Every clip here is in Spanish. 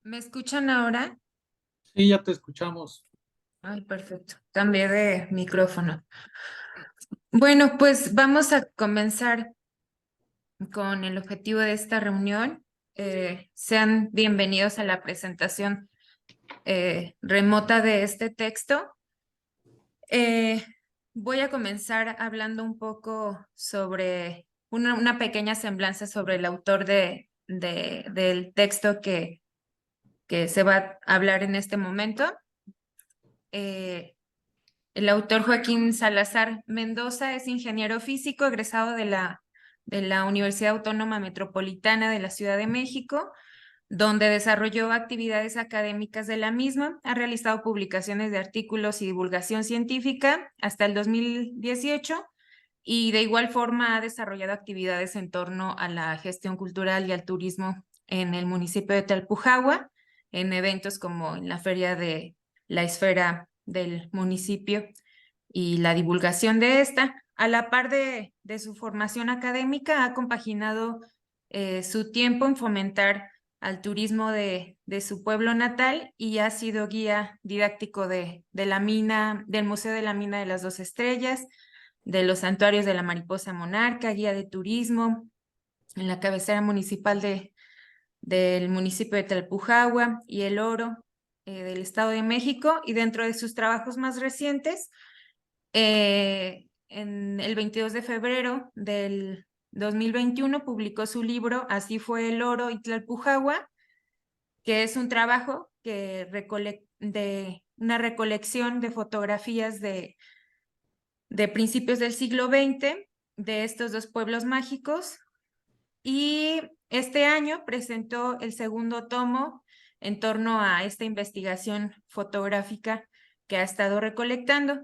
¿Me escuchan ahora? Sí, ya te escuchamos. Ay, perfecto. Cambié de micrófono. Bueno, pues vamos a comenzar con el objetivo de esta reunión. Sean bienvenidos a la presentación remota de este texto. Eh, Voy a comenzar hablando un poco sobre una pequeña semblanza sobre el autor del texto que se va a hablar en este momento. Eh, El autor Joaquín Salazar Mendoza es ingeniero físico egresado de la Universidad Autónoma Metropolitana de la Ciudad de México, donde desarrolló actividades académicas de la misma. Ha realizado publicaciones de artículos y divulgación científica hasta el 2018 y de igual forma ha desarrollado actividades en torno a la gestión cultural y al turismo en el municipio de Talpujahua, en eventos como en la Feria de la Esfera del municipio y la divulgación de esta. A la par de su formación académica, ha compaginado su tiempo en fomentar al turismo de su pueblo natal y ha sido guía didáctico de la mina, del Museo de la Mina de las Dos Estrellas, de los santuarios de la Mariposa Monarca, guía de turismo en la cabecera municipal del municipio de Talpujahua y El Oro del Estado de México. Y dentro de sus trabajos más recientes, en el 22 de febrero del 2021 publicó su libro Así fue el oro y Tlalpujahua, que es un trabajo de una recolección de fotografías de principios del siglo XX de estos dos pueblos mágicos. Y este año presentó el segundo tomo en torno a esta investigación fotográfica que ha estado recolectando.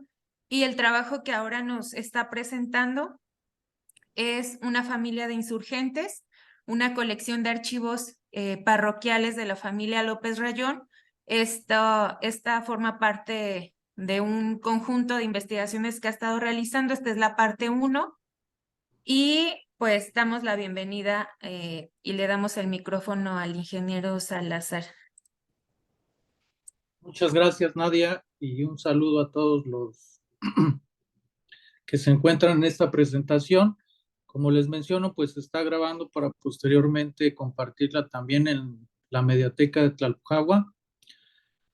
Y el trabajo que ahora nos está presentando es Una familia de insurgentes, una colección de archivos parroquiales de la familia López Rayón. Esta forma parte de un conjunto de investigaciones que ha estado realizando. Esta es la parte 1 y pues damos la bienvenida y le damos el micrófono al ingeniero Salazar. Muchas gracias, Nadia, y un saludo a todos los que se encuentran en esta presentación. Como les menciono, pues se está grabando para posteriormente compartirla también en la Mediateca de Tlalpujahua.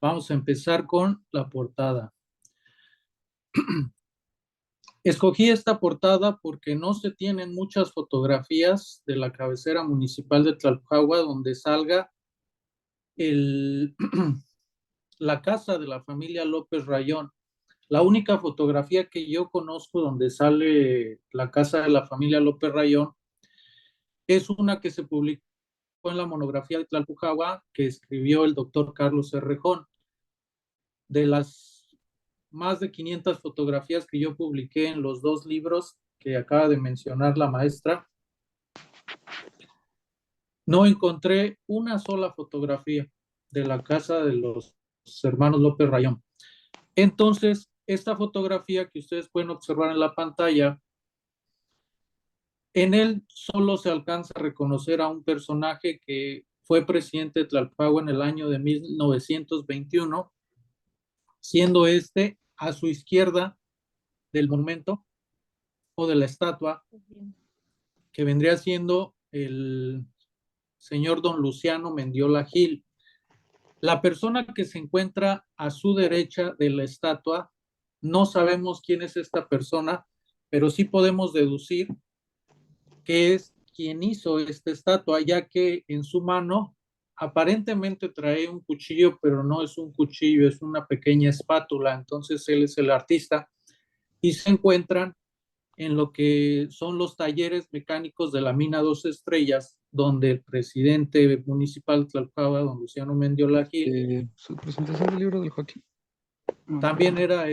Vamos a empezar con la portada. Escogí esta portada porque no se tienen muchas fotografías de la cabecera municipal de Tlalpujahua donde salga el, la casa de la familia López Rayón. La única fotografía que yo conozco donde sale la casa de la familia López Rayón es una que se publicó en la monografía de Tlalpujahua que escribió el doctor Carlos Herrejón. De las más de 500 fotografías que yo publiqué en los dos libros que acaba de mencionar la maestra, no encontré una sola fotografía de la casa de los hermanos López Rayón. Entonces, esta fotografía que ustedes pueden observar en la pantalla, en él solo se alcanza a reconocer a un personaje que fue presidente de Tlalpujahua en el año de 1921, siendo este a su izquierda del monumento o de la estatua, que vendría siendo el señor don Luciano Mendiola Gil. La persona que se encuentra a su derecha de la estatua, no sabemos quién es esta persona, pero sí podemos deducir que es quien hizo esta estatua, ya que en su mano aparentemente trae un cuchillo, pero no es un cuchillo, es una pequeña espátula. Entonces él es el artista y se encuentran en lo que son los talleres mecánicos de la mina Dos Estrellas, donde el presidente municipal de Tlalpujahua, don Luciano Mendiola Gil, Su presentación del libro del Joaquín. también era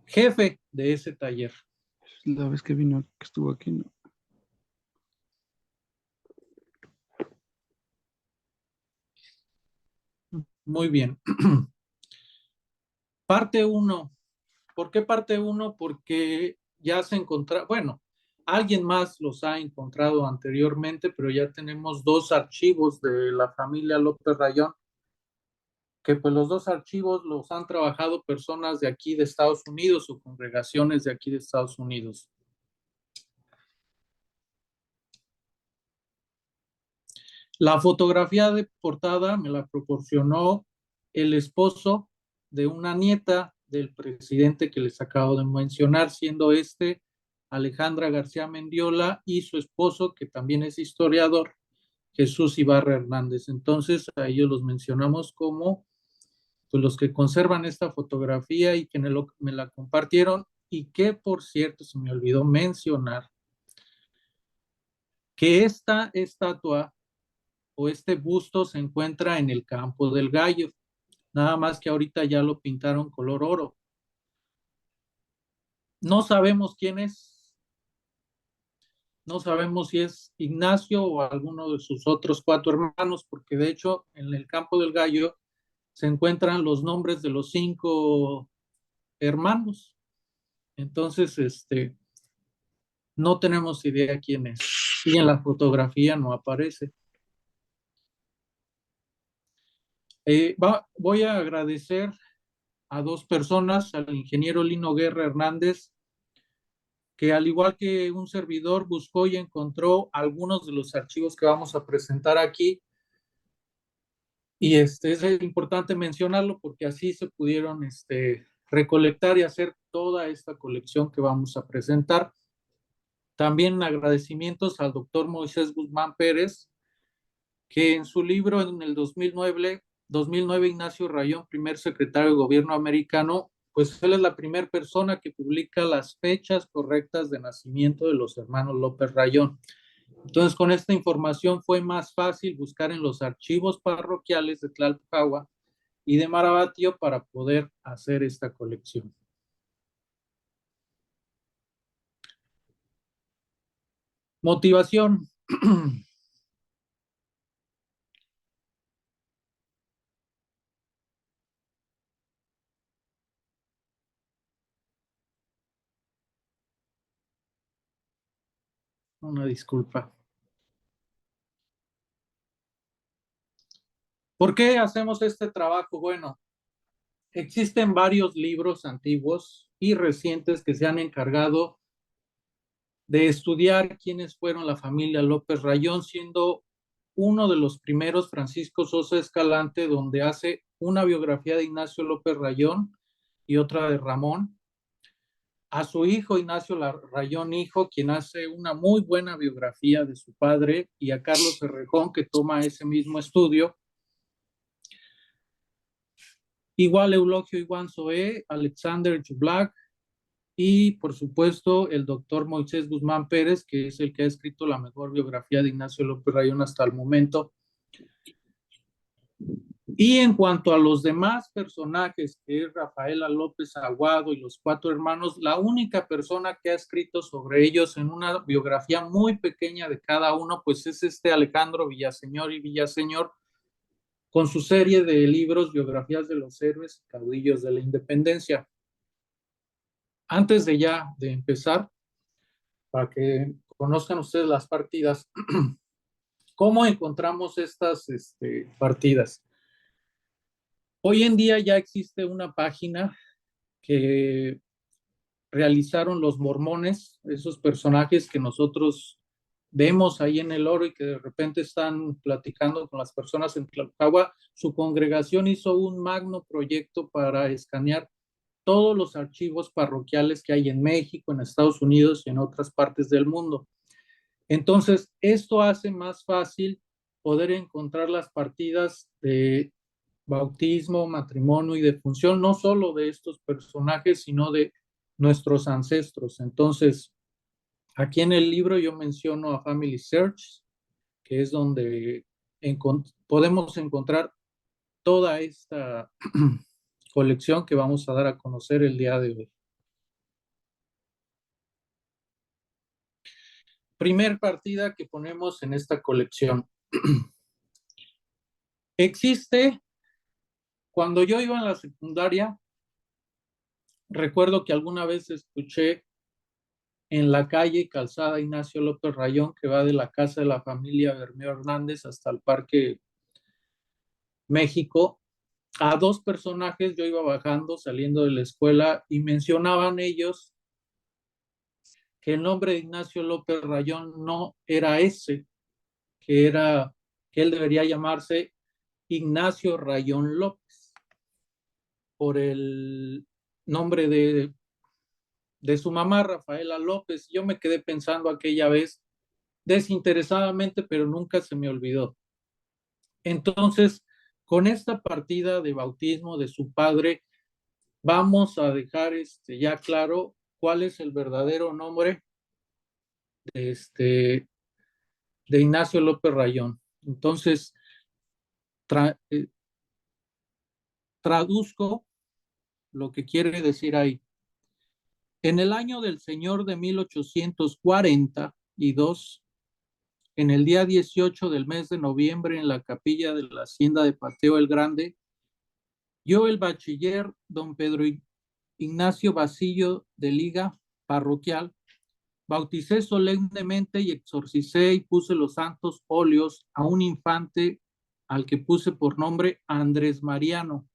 jefe de ese taller. La vez que vino, que estuvo aquí, ¿no? Muy bien. Parte 1. ¿Por qué parte 1? Porque ya se encontraba, bueno, Alguien más los ha encontrado anteriormente, pero ya tenemos dos archivos de la familia López Rayón, que pues los dos archivos los han trabajado personas de aquí de Estados Unidos o congregaciones de aquí de Estados Unidos. La fotografía de portada me la proporcionó el esposo de una nieta del presidente que les acabo de mencionar, siendo Alejandra García Mendiola, y su esposo, que también es historiador, Jesús Ibarra Hernández. Entonces, a ellos los mencionamos como pues, los que conservan esta fotografía y que me la compartieron, y que, por cierto, se me olvidó mencionar que esta estatua o este busto se encuentra en el Campo del Gallo, nada más que ahorita ya lo pintaron color oro. No sabemos quién es, no sabemos si es Ignacio o alguno de sus otros 4 hermanos, porque de hecho en el Campo del Gallo se encuentran los nombres de los 5 hermanos. Entonces, no tenemos idea quién es. Y en la fotografía no aparece. Voy a agradecer a 2 personas, al ingeniero Lino Guerra Hernández, que al igual que un servidor buscó y encontró algunos de los archivos que vamos a presentar aquí. Y es importante mencionarlo porque así se pudieron recolectar y hacer toda esta colección que vamos a presentar. También agradecimientos al doctor Moisés Guzmán Pérez, que en su libro en el 2009 Ignacio Rayón, primer secretario de gobierno americano, pues él es la primera persona que publica las fechas correctas de nacimiento de los hermanos López Rayón. Entonces, con esta información fue más fácil buscar en los archivos parroquiales de Tlalpujahua y de Marabatío para poder hacer esta colección. Motivación. Una disculpa. ¿Por qué hacemos este trabajo? Bueno, existen varios libros antiguos y recientes que se han encargado de estudiar quiénes fueron la familia López Rayón, siendo uno de los primeros Francisco Sosa Escalante, donde hace una biografía de Ignacio López Rayón y otra de Ramón. A su hijo Ignacio Rayón hijo, quien hace una muy buena biografía de su padre, y a Carlos Herrejón, que toma ese mismo estudio. Igual Eulogio Iguán Zoé, Alexander Jublak, y por supuesto el doctor Moisés Guzmán Pérez, que es el que ha escrito la mejor biografía de Ignacio López Rayón hasta el momento. Y en cuanto a los demás personajes, que es Rafaela López Aguado y los 4 hermanos, la única persona que ha escrito sobre ellos en una biografía muy pequeña de cada uno, pues es Alejandro Villaseñor y Villaseñor, con su serie de libros, biografías de los héroes y caudillos de la independencia. Antes de empezar, para que conozcan ustedes las partidas, ¿cómo encontramos estas partidas? Hoy en día ya existe una página que realizaron los mormones, esos personajes que nosotros vemos ahí en el oro y que de repente están platicando con las personas en Tlalpujahua. Su congregación hizo un magno proyecto para escanear todos los archivos parroquiales que hay en México, en Estados Unidos y en otras partes del mundo. Entonces, esto hace más fácil poder encontrar las partidas de bautismo, matrimonio y defunción, no solo de estos personajes, sino de nuestros ancestros. Entonces, aquí en el libro yo menciono a Family Search, que es donde podemos encontrar toda esta colección que vamos a dar a conocer el día de hoy. Primer partida que ponemos en esta colección. Existe, cuando yo iba en la secundaria, recuerdo que alguna vez escuché en la calle y calzada Ignacio López Rayón, que va de la casa de la familia Bermeo Hernández hasta el Parque México. A dos personajes yo iba bajando, saliendo de la escuela, y mencionaban ellos que el nombre de Ignacio López Rayón no era ese, que él debería llamarse Ignacio Rayón López, por el nombre de su mamá, Rafaela López. Yo me quedé pensando aquella vez desinteresadamente, pero nunca se me olvidó. Entonces, con esta partida de bautismo de su padre, vamos a dejar ya claro cuál es el verdadero nombre de, de Ignacio López Rayón. Entonces, traduzco lo que quiere decir ahí. En el año del Señor de 1842, en el día 18 del mes de noviembre, en la capilla de la hacienda de Pateo el Grande, yo, el bachiller don Pedro Ignacio Basillo de Liga, parroquial, bauticé solemnemente y exorcicé y puse los santos óleos a un infante al que puse por nombre Andrés Mariano,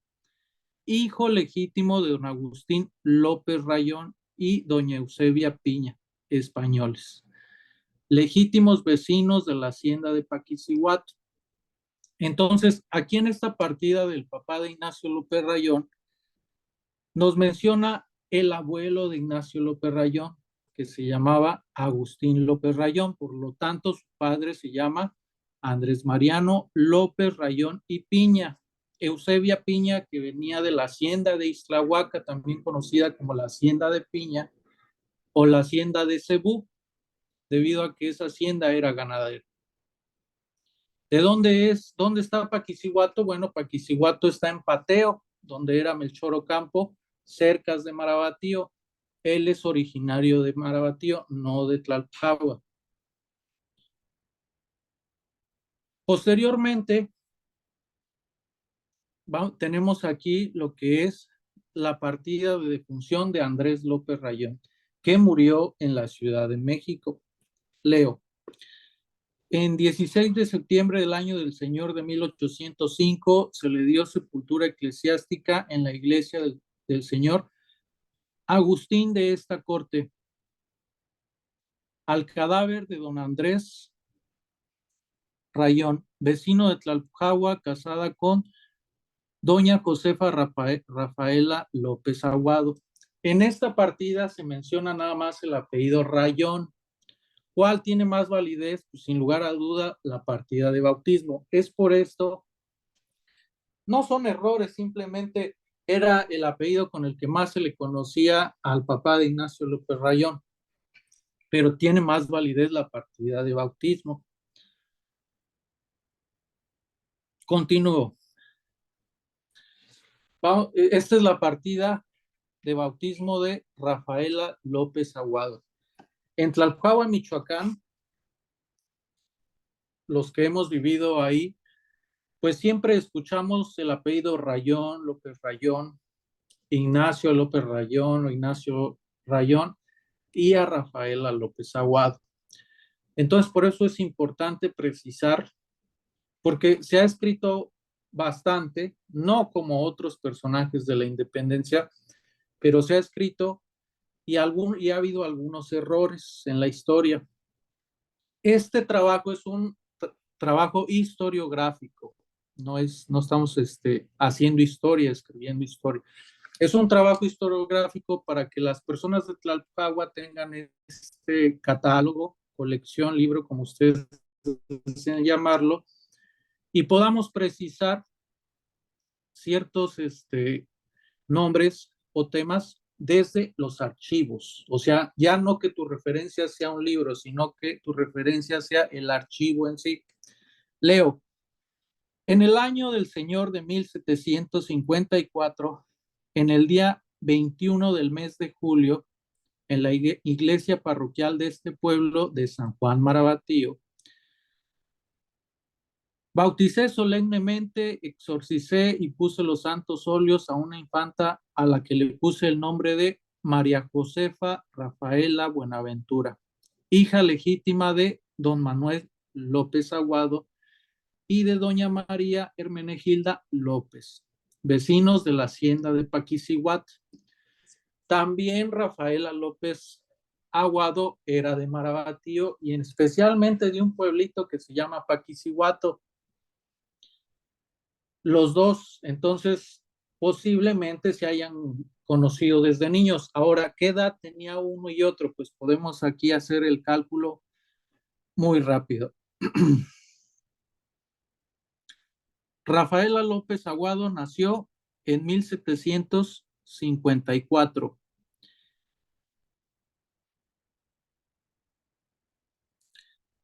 hijo legítimo de don Agustín López Rayón y doña Eusebia Piña, españoles, legítimos vecinos de la hacienda de Paquicihuato. Entonces, aquí en esta partida del papá de Ignacio López Rayón, nos menciona el abuelo de Ignacio López Rayón, que se llamaba Agustín López Rayón, por lo tanto su padre se llama Andrés Mariano López Rayón y Piña. Eusebia Piña, que venía de la hacienda de Ixtlahuaca, también conocida como la hacienda de Piña o la hacienda de Cebú, debido a que esa hacienda era ganadera. ¿De dónde es? ¿Dónde está Paquicihuato? Bueno, Paquicihuato está en Pateo, donde era Melchor Ocampo, cercas de Marabatío. Él es originario de Marabatío, no de Tlalpujahua. Posteriormente, tenemos aquí lo que es la partida de defunción de Andrés López Rayón, que murió en la Ciudad de México. Leo. En 16 de septiembre del año del Señor de 1805 se le dio sepultura eclesiástica en la iglesia del Señor Agustín de esta corte al cadáver de don Andrés Rayón, vecino de Tlalpujahua, casada con doña Josefa Rafaela López Aguado. En esta partida se menciona nada más el apellido Rayón. ¿Cuál tiene más validez? Pues sin lugar a duda, la partida de bautismo. Es por esto, no son errores, simplemente era el apellido con el que más se le conocía al papá de Ignacio López Rayón, pero tiene más validez la partida de bautismo. Continúo. Esta es la partida de bautismo de Rafaela López Aguado. En Tlalpujahua, Michoacán, los que hemos vivido ahí, pues siempre escuchamos el apellido Rayón, López Rayón, Ignacio López Rayón o Ignacio Rayón y a Rafaela López Aguado. Entonces, por eso es importante precisar, porque se ha escrito bastante, no como otros personajes de la independencia, pero se ha escrito y ha habido algunos errores en la historia. Este trabajo es un trabajo historiográfico, no estamos haciendo historia, escribiendo historia. Es un trabajo historiográfico para que las personas de Tlalpujahua tengan este catálogo, colección, libro, como ustedes deseen llamarlo, y podamos precisar ciertos nombres o temas desde los archivos. O sea, ya no que tu referencia sea un libro, sino que tu referencia sea el archivo en sí. Leo. En el año del Señor de 1754, en el día 21 del mes de julio, en la iglesia parroquial de este pueblo de San Juan Marabatío, bauticé solemnemente, exorcicé y puse los santos óleos a una infanta a la que le puse el nombre de María Josefa Rafaela Buenaventura, hija legítima de don Manuel López Aguado y de doña María Hermenegilda López, vecinos de la hacienda de Paquicihuat. También Rafaela López Aguado era de Marabatío y especialmente de un pueblito que se llama Paquicihuato. Los dos, entonces, posiblemente se hayan conocido desde niños. Ahora, ¿qué edad tenía uno y otro? Pues podemos aquí hacer el cálculo muy rápido. Rafaela López Aguado nació en 1754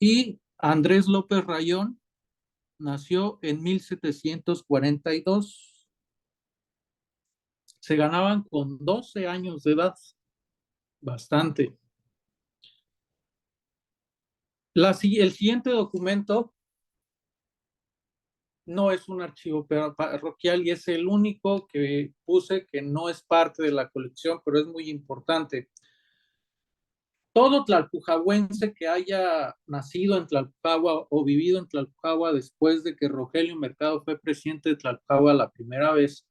y Andrés López Rayón nació en 1742. Se ganaban con 12 años de edad, bastante. El siguiente documento no es un archivo parroquial y es el único que puse que no es parte de la colección, pero es muy importante. Todo tlalpujahuense que haya nacido en Tlalpujahua o vivido en Tlalpujahua después de que Rogelio Mercado fue presidente de Tlalpujahua la primera vez,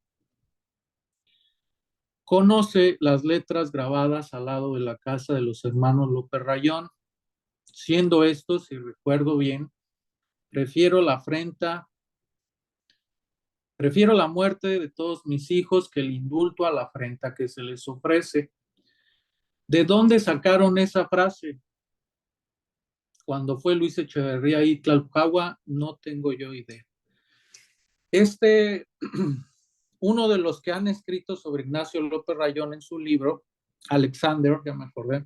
conoce las letras grabadas al lado de la casa de los hermanos López Rayón, siendo estos, si recuerdo bien, prefiero la afrenta, prefiero la muerte de todos mis hijos que el indulto a la afrenta que se les ofrece. ¿De dónde sacaron esa frase? Cuando fue Luis Echeverría y Tlalpujahua, no tengo yo idea. Uno de los que han escrito sobre Ignacio López Rayón en su libro, Alexander, ya me acordé,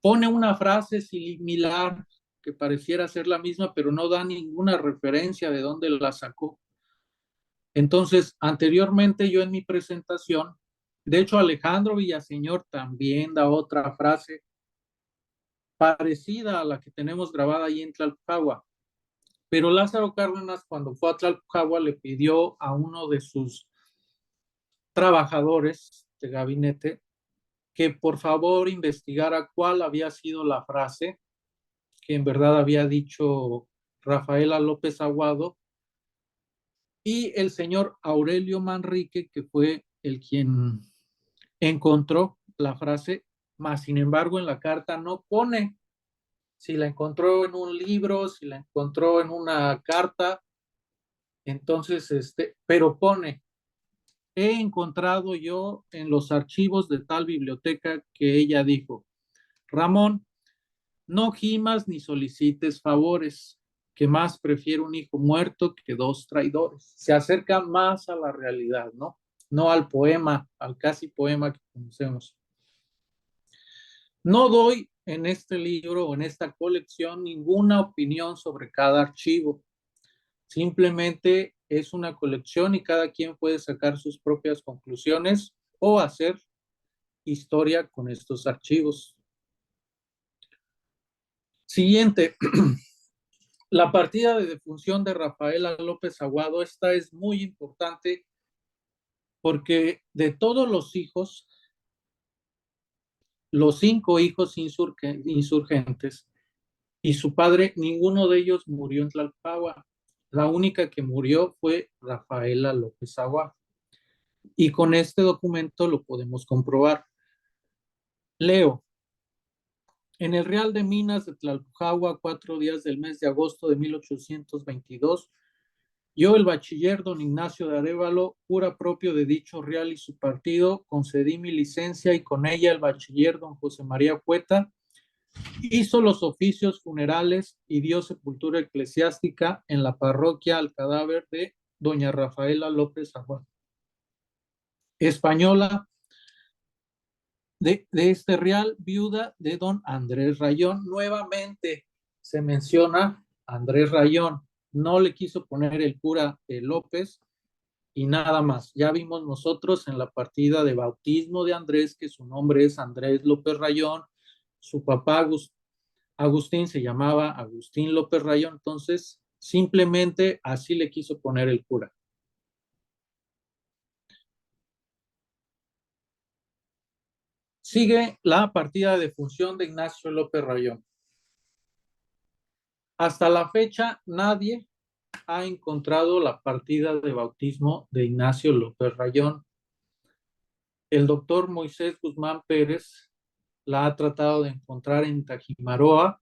pone una frase similar que pareciera ser la misma, pero no da ninguna referencia de dónde la sacó. Entonces, anteriormente yo en mi presentación, de hecho Alejandro Villaseñor también da otra frase parecida a la que tenemos grabada ahí en Tlalpujahua. Pero Lázaro Cárdenas, cuando fue a Tlalpujahua, le pidió a uno de sus trabajadores de gabinete que por favor investigara cuál había sido la frase que en verdad había dicho Rafaela López Aguado, y el señor Aurelio Manrique, que fue el quien encontró la frase, más sin embargo en la carta no pone si la encontró en un libro, si la encontró en una carta, entonces, pero pone, he encontrado yo en los archivos de tal biblioteca que ella dijo, Ramón, no gimas ni solicites favores, que más prefiero un hijo muerto que dos traidores. Se acerca más a la realidad, ¿no? No al poema, al casi poema que conocemos. No doy en este libro o en esta colección ninguna opinión sobre cada archivo. Simplemente es una colección y cada quien puede sacar sus propias conclusiones o hacer historia con estos archivos. Siguiente, la partida de defunción de Rafaela López Aguado. Esta es muy importante porque de todos los hijos, los 5 hijos insurgentes y su padre, ninguno de ellos murió en Tlalpujahua. La única que murió fue Rafaela López Aguado. Y con este documento lo podemos comprobar. Leo. En el Real de Minas de Tlalpujahua, 4 días del mes de agosto de 1822, yo, el bachiller don Ignacio de Arévalo, cura propio de dicho real y su partido, concedí mi licencia y con ella el bachiller don José María Cueta hizo los oficios funerales y dio sepultura eclesiástica en la parroquia al cadáver de doña Rafaela López Aguado, española de este real, viuda de don Andrés Rayón. Nuevamente se menciona Andrés Rayón. No le quiso poner el cura López y nada más. Ya vimos nosotros en la partida de bautismo de Andrés que su nombre es Andrés López Rayón. Su papá Agustín se llamaba Agustín López Rayón. Entonces, simplemente así le quiso poner el cura. Sigue la partida de defunción de Ignacio López Rayón. Hasta la fecha, nadie ha encontrado la partida de bautismo de Ignacio López Rayón. El doctor Moisés Guzmán Pérez la ha tratado de encontrar en Tajimaroa,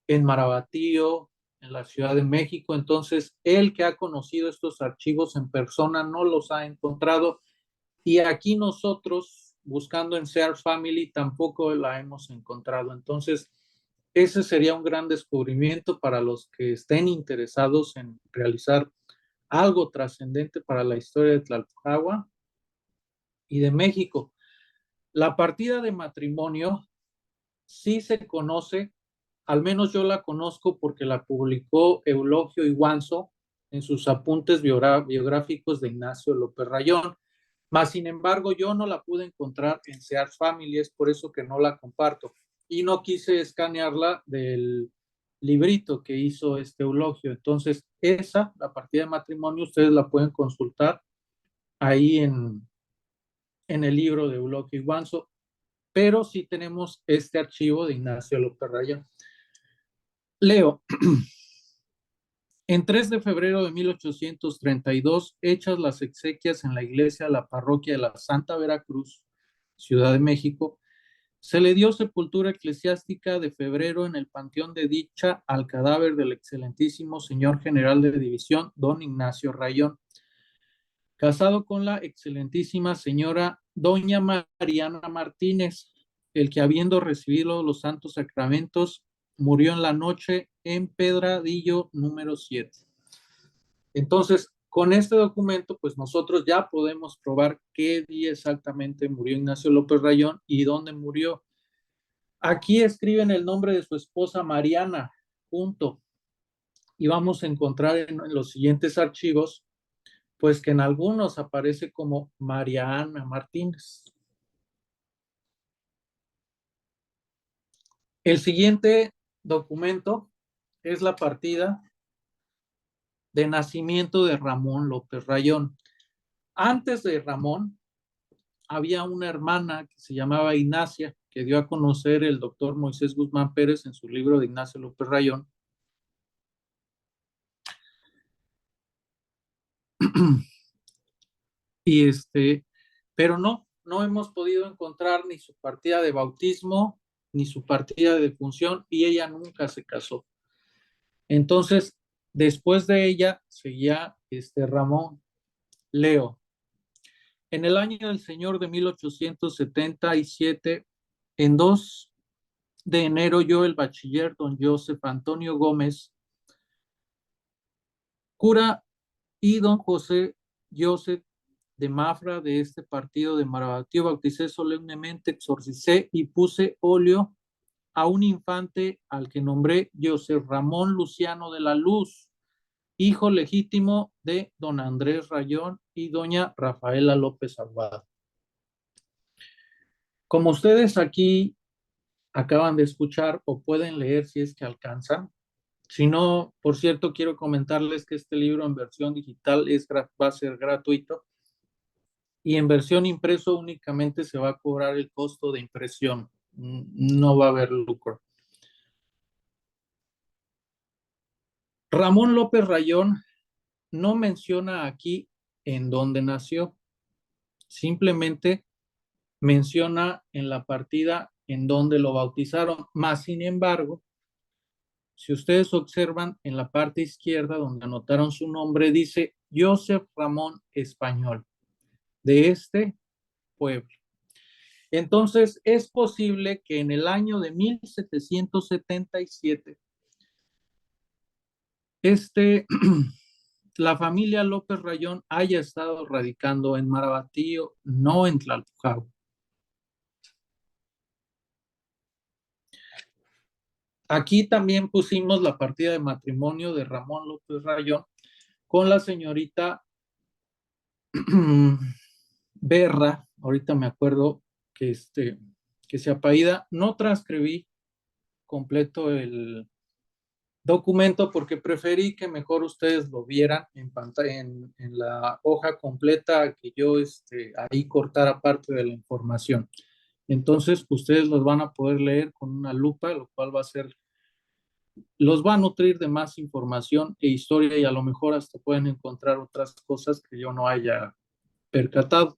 en Marabatío, en la Ciudad de México. Entonces, él que ha conocido estos archivos en persona no los ha encontrado. Y aquí nosotros, buscando en Sears Family, tampoco la hemos encontrado. Entonces, ese sería un gran descubrimiento para los que estén interesados en realizar algo trascendente para la historia de Tlalpujahua y de México. La partida de matrimonio sí se conoce, al menos yo la conozco porque la publicó Eulogio Iguanzo en sus apuntes biográficos de Ignacio López Rayón. Mas, sin embargo, yo no la pude encontrar en Sears Family, es por eso que no la comparto. Y no quise escanearla del librito que hizo este Eulogio. Entonces, la partida de matrimonio, ustedes la pueden consultar ahí en el libro de Eulogio Iguanzo, pero sí tenemos este archivo de Ignacio López Rayón. Leo. En 3 de febrero de 1832, hechas las exequias en la iglesia de la parroquia de la Santa Veracruz, Ciudad de México, se le dio sepultura eclesiástica de febrero en el panteón de dicha al cadáver del excelentísimo señor general de división, don Ignacio Rayón, casado con la excelentísima señora doña Mariana Martínez, el que habiendo recibido los santos sacramentos, murió en la noche en Pedradillo número 7. Entonces, con este documento, pues nosotros ya podemos probar qué día exactamente murió Ignacio López Rayón y dónde murió. Aquí escriben el nombre de su esposa Mariana, punto. Y vamos a encontrar en los siguientes archivos, pues que en algunos aparece como Mariana Martínez. El siguiente documento es la partida de nacimiento de Ramón López Rayón. Antes de Ramón, había una hermana que se llamaba Ignacia, que dio a conocer el doctor Moisés Guzmán Pérez en su libro de Ignacio López Rayón. Y pero no hemos podido encontrar ni su partida de bautismo, ni su partida de defunción, y ella nunca se casó. Entonces, después de ella, seguía Ramón. Leo. En el año del Señor de 1877, en 2 de enero, yo, el bachiller don Joseph Antonio Gómez, cura, y don José Joseph de Mafra de este partido de Marabatío, bauticé solemnemente, exorcicé y puse óleo a un infante al que nombré José Ramón Luciano de la Luz, hijo legítimo de don Andrés Rayón y doña Rafaela López Alvado. Como ustedes aquí acaban de escuchar o pueden leer si es que alcanzan, si no, por cierto, quiero comentarles que este libro en versión digital va a ser gratuito y en versión impreso únicamente se va a cobrar el costo de impresión, no va a haber lucro. Ramón López Rayón no menciona aquí en dónde nació, simplemente menciona en la partida en donde lo bautizaron, más sin embargo, si ustedes observan en la parte izquierda donde anotaron su nombre, dice Joseph Ramón Español, de este pueblo. Entonces, es posible que en el año de 1777, la familia López Rayón haya estado radicando en Marabatío, no en Tlalpujahua. Aquí también pusimos la partida de matrimonio de Ramón López Rayón con la señorita Berra, ahorita me acuerdo que se apellida. No transcribí completo el documento porque preferí que mejor ustedes lo vieran en pantalla, en la hoja completa, que yo ahí cortara parte de la información. Entonces, ustedes los van a poder leer con una lupa, lo cual los va a nutrir de más información e historia y a lo mejor hasta pueden encontrar otras cosas que yo no haya percatado.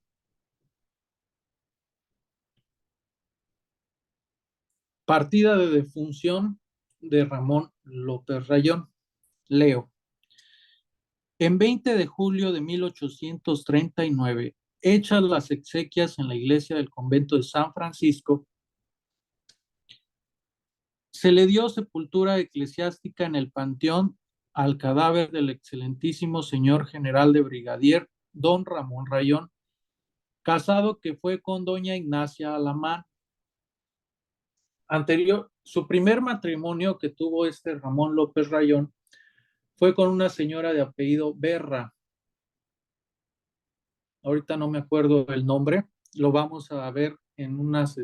Partida de defunción de Ramón López Rayón. Leo. En 20 de julio de 1839, hechas las exequias en la iglesia del convento de San Francisco, se le dio sepultura eclesiástica en el panteón al cadáver del excelentísimo señor general de brigadier, don Ramón Rayón, casado que fue con doña Ignacia Alamán. Su primer matrimonio que tuvo este Ramón López Rayón fue con una señora de apellido Berra. Ahorita no me acuerdo el nombre, lo vamos a ver en unas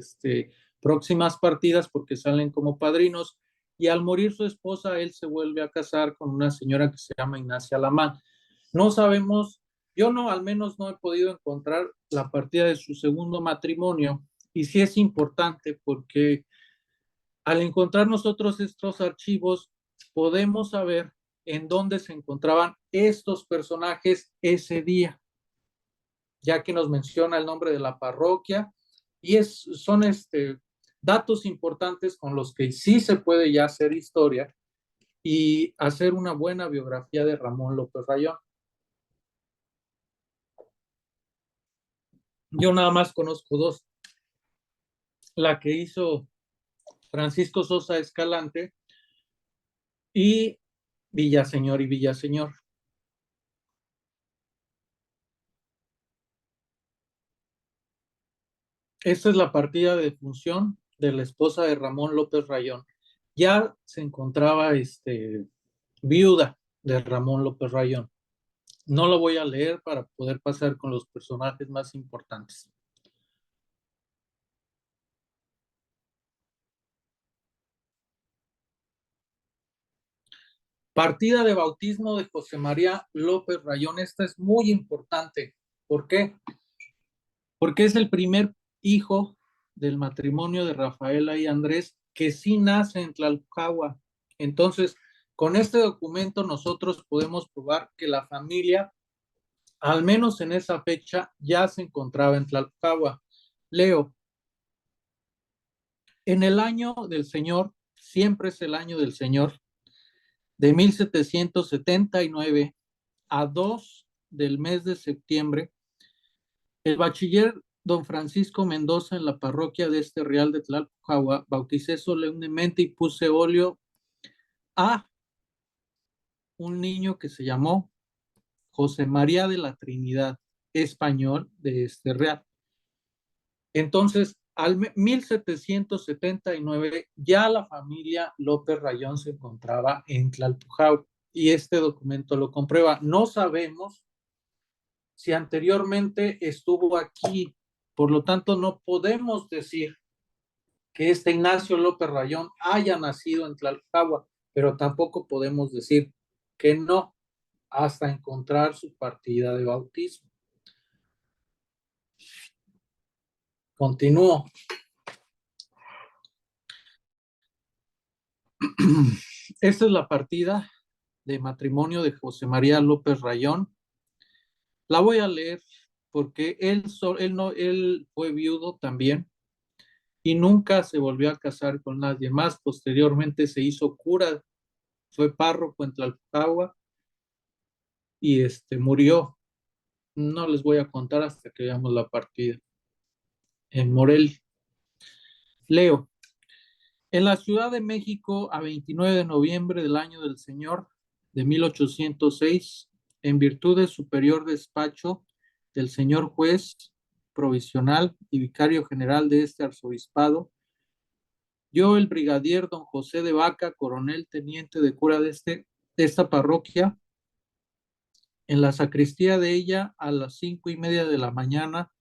próximas partidas porque salen como padrinos, y al morir su esposa, él se vuelve a casar con una señora que se llama Ignacia Alamán. No sabemos, yo no, al menos no he podido encontrar la partida de su segundo matrimonio, y sí es importante porque al encontrar nosotros estos archivos, podemos saber en dónde se encontraban estos personajes ese día, ya que nos menciona el nombre de la parroquia, y son datos importantes con los que sí se puede ya hacer historia y hacer una buena biografía de Ramón López Rayón. Yo nada más conozco dos. La que hizo Francisco Sosa Escalante y Villaseñor y Villaseñor. Esta es la partida de defunción de la esposa de Ramón López Rayón. Ya se encontraba viuda de Ramón López Rayón. No lo voy a leer para poder pasar con los personajes más importantes. Partida de bautismo de José María López Rayón. Esta es muy importante. ¿Por qué? Porque es el primer hijo del matrimonio de Rafaela y Andrés que sí nace en Tlalpujahua. Entonces, con este documento nosotros podemos probar que la familia, al menos en esa fecha, ya se encontraba en Tlalpujahua. Leo. En el año del Señor, siempre es el año del Señor, de 1779 a 2 del mes de septiembre, el bachiller don Francisco Mendoza en la parroquia de este Real de Tlalpujahua bauticé solemnemente y puse óleo a un niño que se llamó José María de la Trinidad, español de este Real. Entonces, al 1779 ya la familia López Rayón se encontraba en Tlalpujahua y este documento lo comprueba. No sabemos si anteriormente estuvo aquí, por lo tanto no podemos decir que este Ignacio López Rayón haya nacido en Tlalpujahua, pero tampoco podemos decir que no, hasta encontrar su partida de bautismo. Continúo. Esta es la partida de matrimonio de José María López Rayón. La voy a leer porque él fue viudo también y nunca se volvió a casar con nadie más. Posteriormente se hizo cura, fue párroco en Tlalpujahua y murió. No les voy a contar hasta que veamos la partida. En Morelia. Leo. En la Ciudad de México, a 29 de noviembre del año del Señor de 1806, en virtud del superior despacho del señor juez provisional y vicario general de este arzobispado, yo, el brigadier don José de Vaca, coronel teniente de cura de esta parroquia, en la sacristía de ella a las 5:30 de la mañana,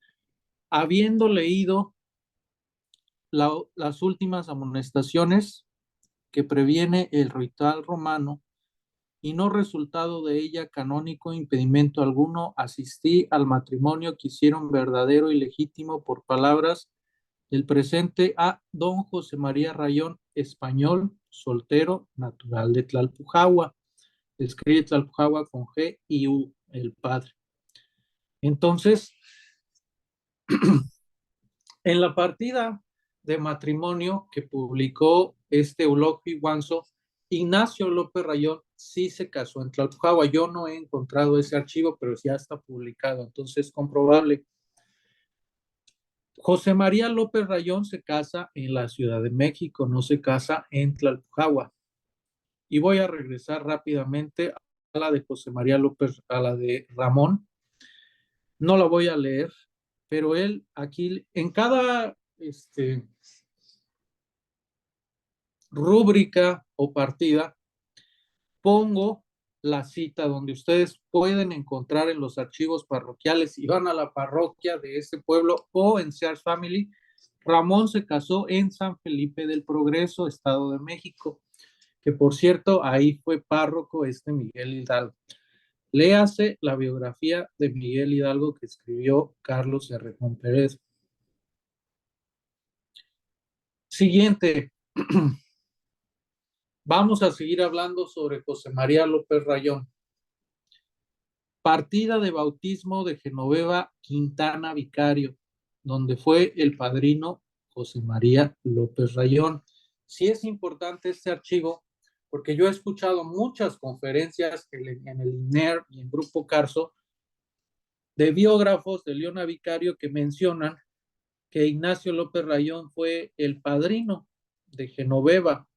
habiendo leído las últimas amonestaciones que previene el ritual romano y no resultado de ella canónico impedimento alguno, asistí al matrimonio que hicieron verdadero y legítimo por palabras del presente a don José María Rayón, español, soltero, natural de Tlalpujahua. Escribe Tlalpujahua con G y U, el padre. Entonces, en la partida de matrimonio que publicó este Eulogio Iguanzo, Ignacio López Rayón sí se casó en Tlalpujahua. Yo no he encontrado ese archivo, pero ya está publicado, entonces es comprobable. José María López Rayón se casa en la Ciudad de México, no se casa en Tlalpujahua. Y voy a regresar rápidamente a la de José María López, a la de Ramón. No la voy a leer, pero él aquí, en cada rúbrica o partida, pongo la cita donde ustedes pueden encontrar en los archivos parroquiales y van a la parroquia de ese pueblo o en Sears Family. Ramón se casó en San Felipe del Progreso, Estado de México, que por cierto, ahí fue párroco Miguel Hidalgo. Léase la biografía de Miguel Hidalgo que escribió Carlos Herrejón Pérez. Siguiente. Vamos a seguir hablando sobre José María López Rayón. Partida de bautismo de Genoveva Quintana Vicario, donde fue el padrino José María López Rayón. Sí es importante este archivo porque yo he escuchado muchas conferencias en el INER y en Grupo Carso de biógrafos de Leona Vicario que mencionan que Ignacio López Rayón fue el padrino de Genoveva.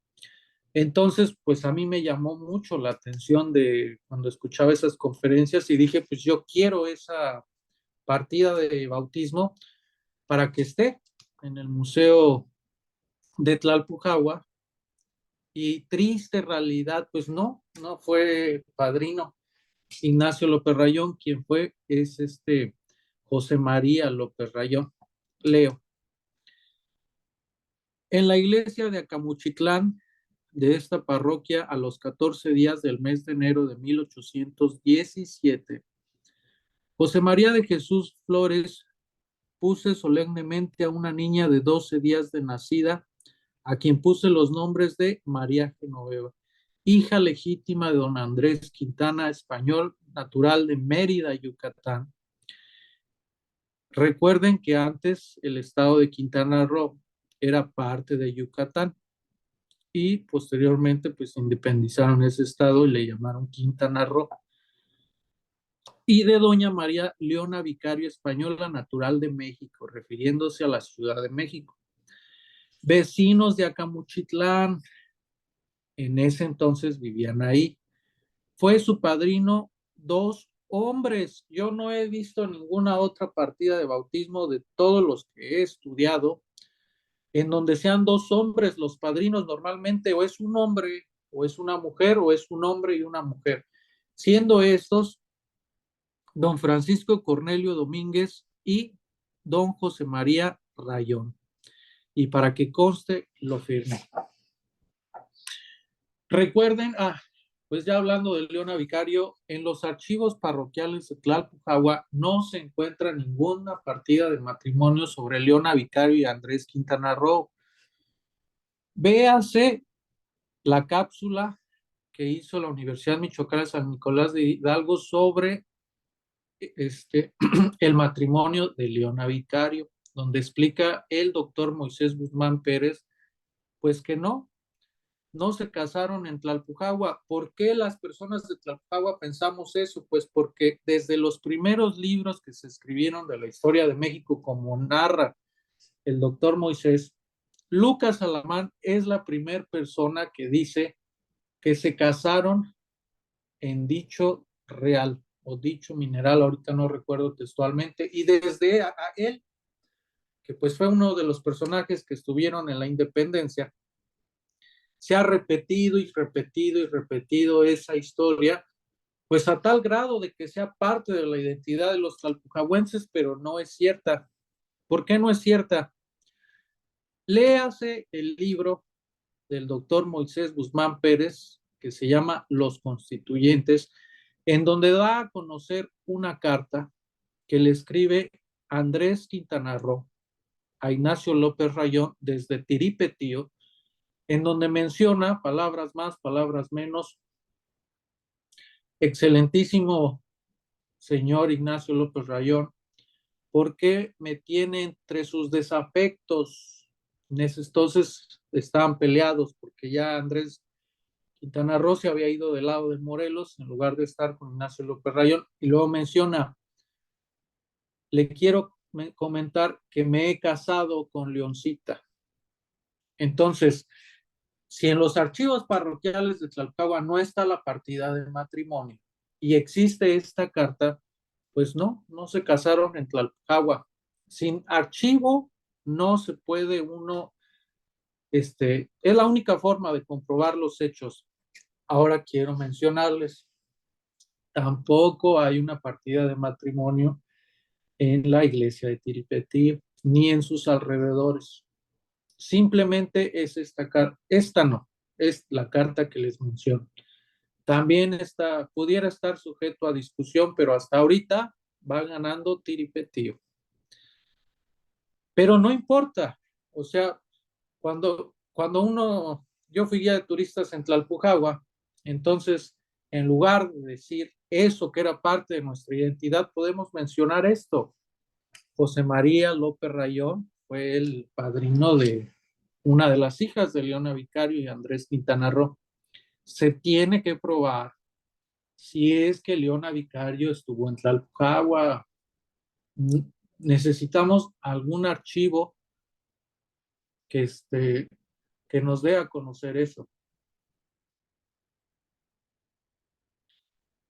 Entonces, pues a mí me llamó mucho la atención de cuando escuchaba esas conferencias y dije, pues yo quiero esa partida de bautismo para que esté en el Museo de Tlalpujahua. Y triste realidad, pues no fue padrino Ignacio López Rayón, quien fue, es José María López Rayón. Leo. En la iglesia de Acamuchitlán, de esta parroquia, a los 14 días del mes de enero de 1817, José María de Jesús Flores puse solemnemente a una niña de 12 días de nacida, a quien puse los nombres de María Genoveva, hija legítima de don Andrés Quintana, español, natural de Mérida, Yucatán. Recuerden que antes el estado de Quintana Roo era parte de Yucatán y posteriormente pues independizaron ese estado y le llamaron Quintana Roo. Y de doña María Leona Vicario, española, natural de México, refiriéndose a la Ciudad de México. Vecinos de Acamuchitlán, en ese entonces vivían ahí. Fue su padrino 2 hombres. Yo no he visto ninguna otra partida de bautismo de todos los que he estudiado en donde sean 2 hombres los padrinos. Normalmente o es un hombre o es una mujer o es un hombre y una mujer, siendo estos don Francisco Cornelio Domínguez y don José María Rayón. Y para que conste, lo firmé. Recuerden, pues ya hablando de Leona Vicario, en los archivos parroquiales de Tlalpujahua no se encuentra ninguna partida de matrimonio sobre Leona Vicario y Andrés Quintana Roo. Véase la cápsula que hizo la Universidad Michoacana de San Nicolás de Hidalgo sobre el matrimonio de Leona Vicario, donde explica el doctor Moisés Guzmán Pérez, pues que no se casaron en Tlalpujahua. ¿Por qué las personas de Tlalpujahua pensamos eso? Pues porque desde los primeros libros que se escribieron de la historia de México, como narra el doctor Moisés, Lucas Alamán es la primera persona que dice que se casaron en dicho real o dicho mineral, ahorita no recuerdo textualmente, y desde a él, que pues fue uno de los personajes que estuvieron en la independencia, se ha repetido y repetido y repetido esa historia, pues a tal grado de que sea parte de la identidad de los tlalpujahuenses, pero no es cierta. ¿Por qué no es cierta? Léase el libro del doctor Moisés Guzmán Pérez, que se llama Los Constituyentes, en donde da a conocer una carta que le escribe Andrés Quintana Roo a Ignacio López Rayón desde Tiripetío, en donde menciona palabras más, palabras menos. Excelentísimo señor Ignacio López Rayón, ¿por qué me tiene entre sus desafectos? En ese entonces estaban peleados porque ya Andrés Quintana Roo se había ido del lado de Morelos en lugar de estar con Ignacio López Rayón, y luego menciona: le quiero comentar que me he casado con Leoncita. Entonces, si en los archivos parroquiales de Tlalpagua no está la partida de matrimonio y existe esta carta, pues no se casaron en Tlalpagua. Sin archivo no se puede uno, es la única forma de comprobar los hechos. Ahora quiero mencionarles, tampoco hay una partida de matrimonio en la iglesia de Tiripetío, ni en sus alrededores. Simplemente es esta no, es la carta que les menciono. También pudiera estar sujeto a discusión, pero hasta ahorita va ganando Tiripetío. Pero no importa, o sea, cuando yo fui guía de turistas en Tlalpujagua, entonces, en lugar de decir eso que era parte de nuestra identidad, podemos mencionar esto. José María López Rayón fue el padrino de una de las hijas de Leona Vicario y Andrés Quintana Roo. Se tiene que probar si es que Leona Vicario estuvo en Tlalpujagua. Necesitamos algún archivo que, que nos dé a conocer eso.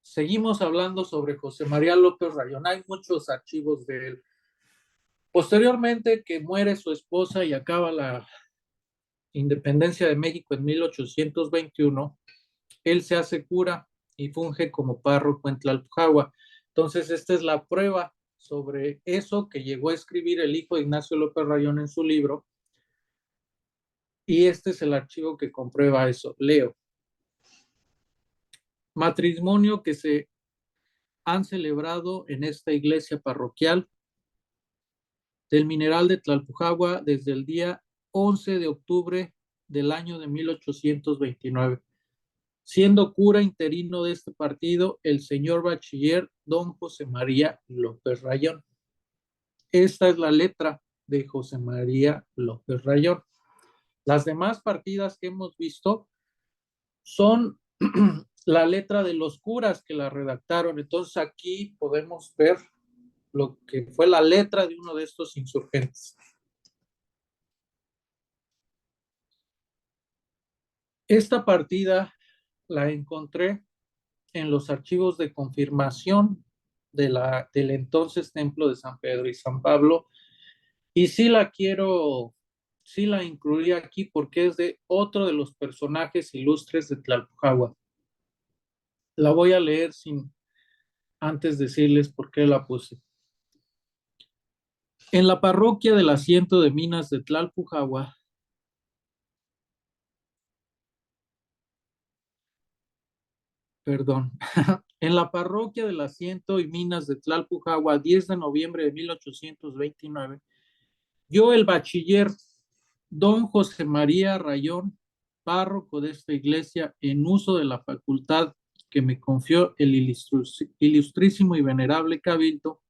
Seguimos hablando sobre José María López Rayón. Hay muchos archivos de él. Posteriormente que muere su esposa y acaba la independencia de México en 1821, él se hace cura y funge como párroco en Tlalpujagua. Entonces, esta es la prueba sobre eso que llegó a escribir el hijo de Ignacio López Rayón en su libro. Y este es el archivo que comprueba eso. Leo: matrimonio que se han celebrado en esta iglesia parroquial del Mineral de Tlalpujagua desde el día 11 de octubre del año de 1829, siendo cura interino de este partido el señor bachiller don José María López Rayón. Esta es la letra de José María López Rayón. Las demás partidas que hemos visto son la letra de los curas que la redactaron. Entonces aquí podemos ver lo que fue la letra de uno de estos insurgentes. Esta partida la encontré en los archivos de confirmación del entonces Templo de San Pedro y San Pablo, y sí la incluí aquí porque es de otro de los personajes ilustres de Tlalpujagua. La voy a leer sin antes decirles por qué la puse. En la parroquia del asiento de minas de Tlalpujagua, en la parroquia del asiento y minas de Tlalpujagua, 10 de noviembre de 1829, yo, el bachiller don José María Rayón, párroco de esta iglesia, en uso de la facultad que me confió el ilustrísimo y venerable cabildo,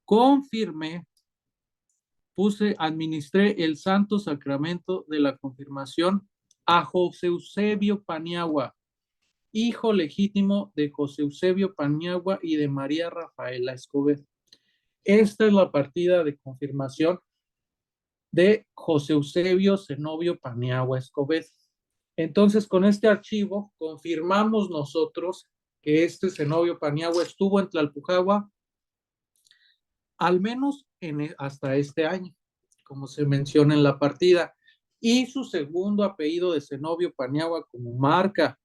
confirmé, administré el santo sacramento de la confirmación a José Eusebio Paniagua, hijo legítimo de José Eusebio Paniagua y de María Rafaela Escobedo. Esta es la partida de confirmación de José Eusebio Zenobio Paniagua Escobedo. Entonces, con este archivo confirmamos nosotros que este Zenobio Paniagua estuvo en Tlalpujagua al menos hasta este año, como se menciona en la partida, y su segundo apellido de Zenobio Paniagua como marca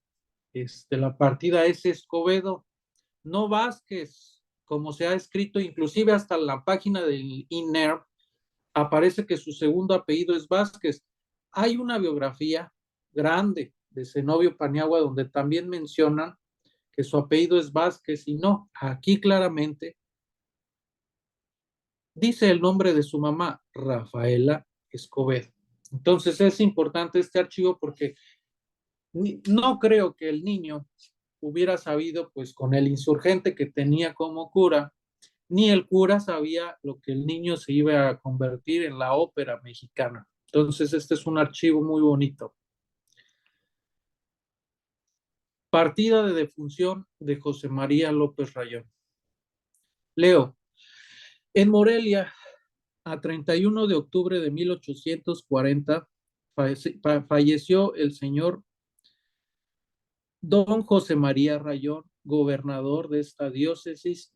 la partida es Escobedo, no Vázquez, como se ha escrito, inclusive hasta la página del INER aparece que su segundo apellido es Vázquez. Hay una biografía grande de Zenobio Paniagua donde también mencionan que su apellido es Vázquez, y no, aquí claramente Dice el nombre de su mamá, Rafaela Escobedo. Entonces es importante este archivo porque no creo que el niño hubiera sabido, pues con el insurgente que tenía como cura, ni el cura sabía lo que el niño se iba a convertir en la ópera mexicana. Entonces este es un archivo muy bonito. Partida de defunción de José María López Rayón. Leo, en Morelia, a 31 de octubre de 1840, falleció el señor don José María Rayón, gobernador de esta diócesis,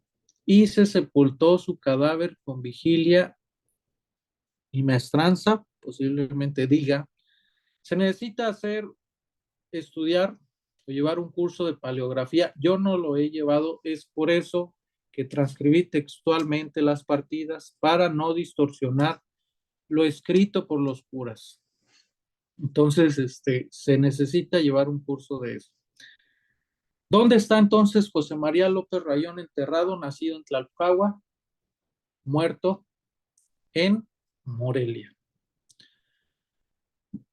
y se sepultó su cadáver con vigilia y maestranza, posiblemente diga. Se necesita estudiar o llevar un curso de paleografía. Yo no lo he llevado, es por eso que transcribí textualmente las partidas para no distorsionar lo escrito por los curas. Entonces, se necesita llevar un curso de eso. ¿Dónde está entonces José María López Rayón enterrado, nacido en Tlalpujahua, muerto en Morelia?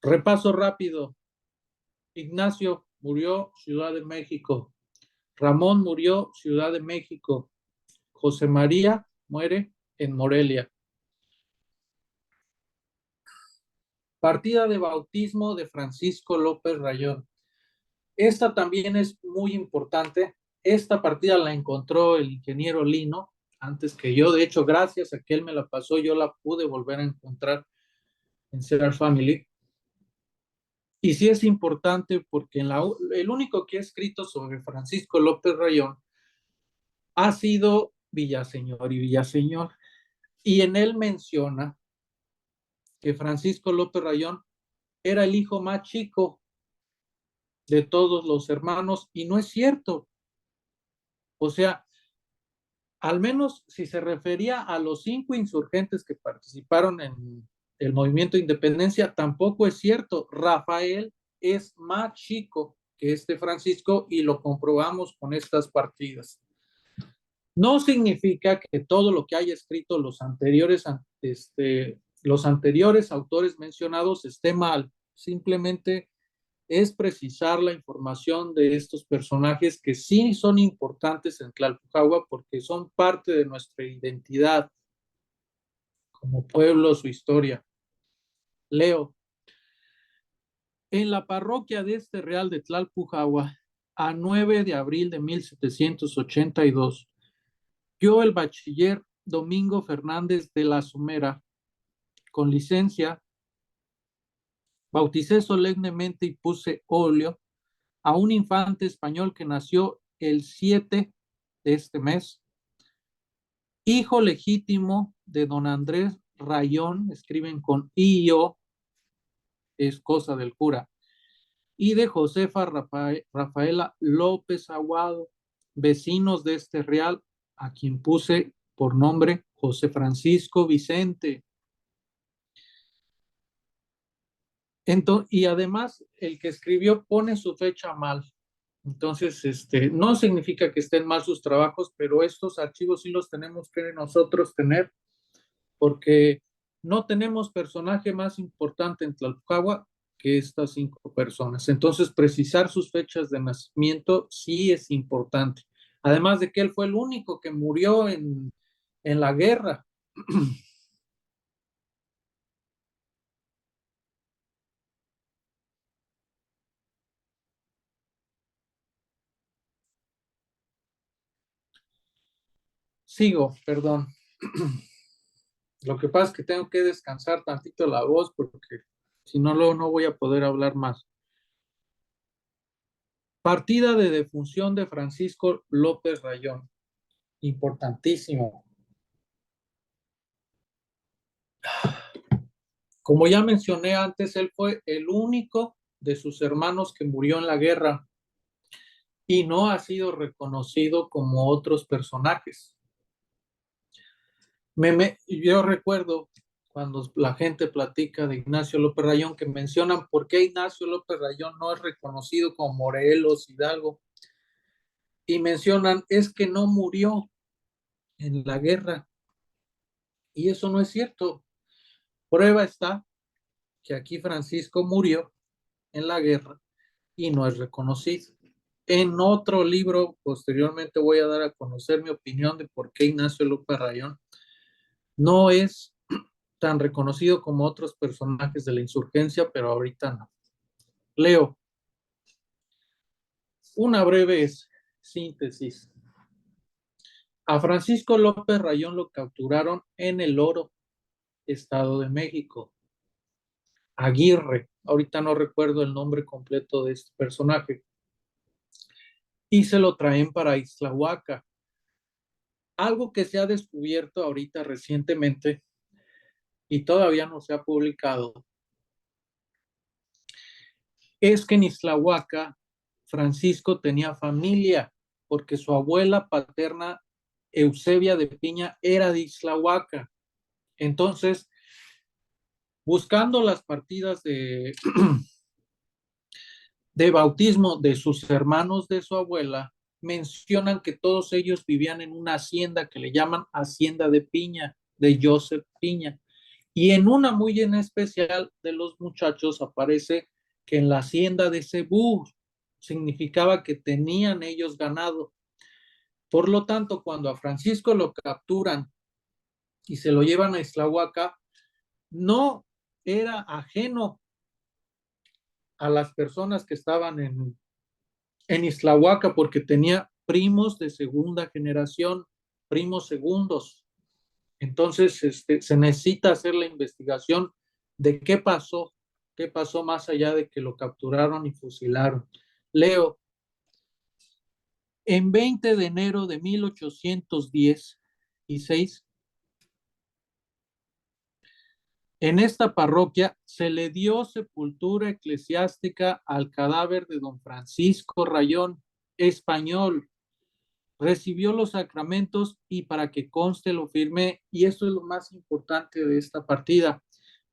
Repaso rápido. Ignacio murió Ciudad de México. Ramón murió Ciudad de México. José María muere en Morelia. Partida de bautismo de Francisco López Rayón. Esta también es muy importante. Esta partida la encontró el ingeniero Lino antes que yo. De hecho, gracias a que él me la pasó, yo la pude volver a encontrar en Serar Family. Y sí es importante porque el único que ha escrito sobre Francisco López Rayón ha sido Villaseñor y Villaseñor. Y en él menciona que Francisco López Rayón era el hijo más chico de todos los hermanos, y no es cierto. O sea, al menos si se refería a los 5 insurgentes que participaron en el movimiento de independencia, tampoco es cierto. Rafael es más chico que este Francisco y lo comprobamos con estas partidas. No significa que todo lo que haya escrito los anteriores autores mencionados esté mal. Simplemente es precisar la información de estos personajes que sí son importantes en Tlalpujahua porque son parte de nuestra identidad como pueblo, su historia. Leo, en la parroquia de este Real de Tlalpujahua, a 9 de abril de 1782, yo, el bachiller Domingo Fernández de la Somera, con licencia, bauticé solemnemente y puse óleo a un infante español que nació el 7 de este mes, hijo legítimo de don Andrés Rayón, escriben con I-O, es cosa del cura, y de Josefa Rafaela López Aguado, vecinos de este real, a quien puse por nombre José Francisco Vicente. Y además, el que escribió pone su fecha mal. Entonces, no significa que estén mal sus trabajos, pero estos archivos sí los tenemos que nosotros tener, porque no tenemos personaje más importante en Tlalpujahua que estas 5 personas. Entonces, precisar sus fechas de nacimiento sí es importante. Además de que él fue el único que murió en la guerra. Sigo, perdón. Lo que pasa es que tengo que descansar tantito la voz porque si no, luego no voy a poder hablar más. Partida de defunción de Francisco López Rayón. Importantísimo. Como ya mencioné antes, él fue el único de sus hermanos que murió en la guerra y no ha sido reconocido como otros personajes. Yo recuerdo cuando la gente platica de Ignacio López Rayón que mencionan por qué Ignacio López Rayón no es reconocido como Morelos, Hidalgo, y mencionan es que no murió en la guerra. Y eso no es cierto. Prueba está que aquí Francisco murió en la guerra y no es reconocido. En otro libro, posteriormente voy a dar a conocer mi opinión de por qué Ignacio López Rayón no es tan reconocido como otros personajes de la insurgencia, pero ahorita no. Leo una breve síntesis. A Francisco López Rayón lo capturaron en El Oro, Estado de México. Aguirre, ahorita no recuerdo el nombre completo de este personaje, y se lo traen para Islahuaca. Algo que se ha descubierto ahorita recientemente y todavía no se ha publicado es que en Islahuaca Francisco tenía familia porque su abuela paterna Eusebia de Piña era de Islahuaca. Entonces, buscando las partidas de bautismo de sus hermanos de su abuela, mencionan que todos ellos vivían en una hacienda que le llaman Hacienda de Piña, de Joseph Piña. Y en una muy en especial de los muchachos aparece que en la hacienda de Cebú significaba que tenían ellos ganado. Por lo tanto, cuando a Francisco lo capturan y se lo llevan a Islahuaca, no era ajeno a las personas que estaban en Islahuaca porque tenía primos de segunda generación, primos segundos. Entonces, se necesita hacer la investigación de qué pasó más allá de que lo capturaron y fusilaron. Leo, en 20 de enero de 1816, en esta parroquia se le dio sepultura eclesiástica al cadáver de don Francisco Rayón, español. Recibió los sacramentos y para que conste lo firmé, y esto es lo más importante de esta partida.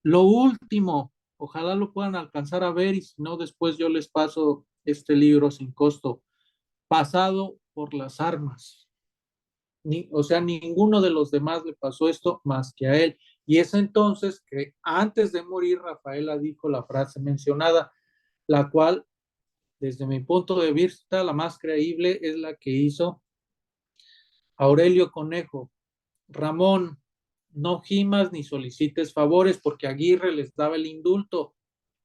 Lo último, ojalá lo puedan alcanzar a ver y si no, después yo les paso este libro sin costo. Pasado por las armas. O sea, ninguno de los demás le pasó esto más que a él. Y es entonces que antes de morir, Rafaela dijo la frase mencionada, la cual, desde mi punto de vista, la más creíble es la que hizo Aurelio Conejo. Ramón, no gimas ni solicites favores porque Aguirre les daba el indulto.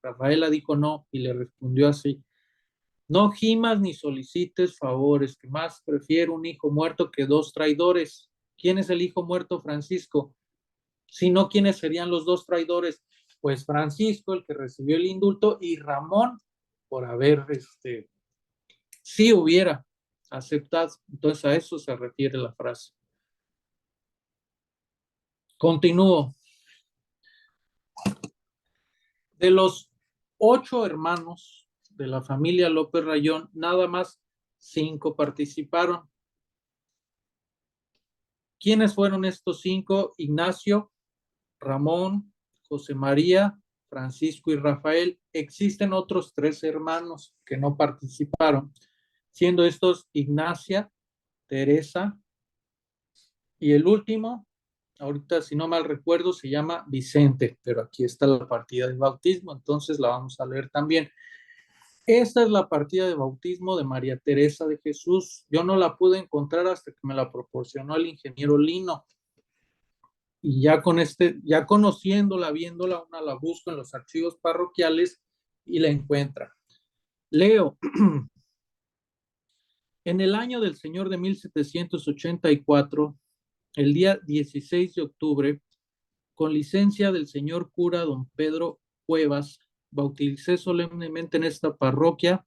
Rafaela dijo no y le respondió así. No gimas ni solicites favores, que más prefiero un hijo muerto que dos traidores. ¿Quién es el hijo muerto, Francisco? Si no, ¿quiénes serían los dos traidores? Pues Francisco, el que recibió el indulto, y Ramón, por haber, si hubiera aceptado. Entonces a eso se refiere la frase. Continúo. De los 8 hermanos de la familia López Rayón, nada más 5 participaron. ¿Quiénes fueron estos 5? Ignacio, Ramón, José María, Francisco y Rafael. Existen otros 3 hermanos que no participaron, siendo estos Ignacia, Teresa y el último, ahorita si no mal recuerdo, se llama Vicente, pero aquí está la partida del bautismo, entonces la vamos a leer también. Esta es la partida de bautismo de María Teresa de Jesús. Yo no la pude encontrar hasta que me la proporcionó el ingeniero Lino. Y ya conociéndola, viéndola, una la busco en los archivos parroquiales y la encuentra. Leo, en el año del Señor de 1784, el día 16 de octubre, con licencia del señor cura don Pedro Cuevas, bauticé solemnemente en esta parroquia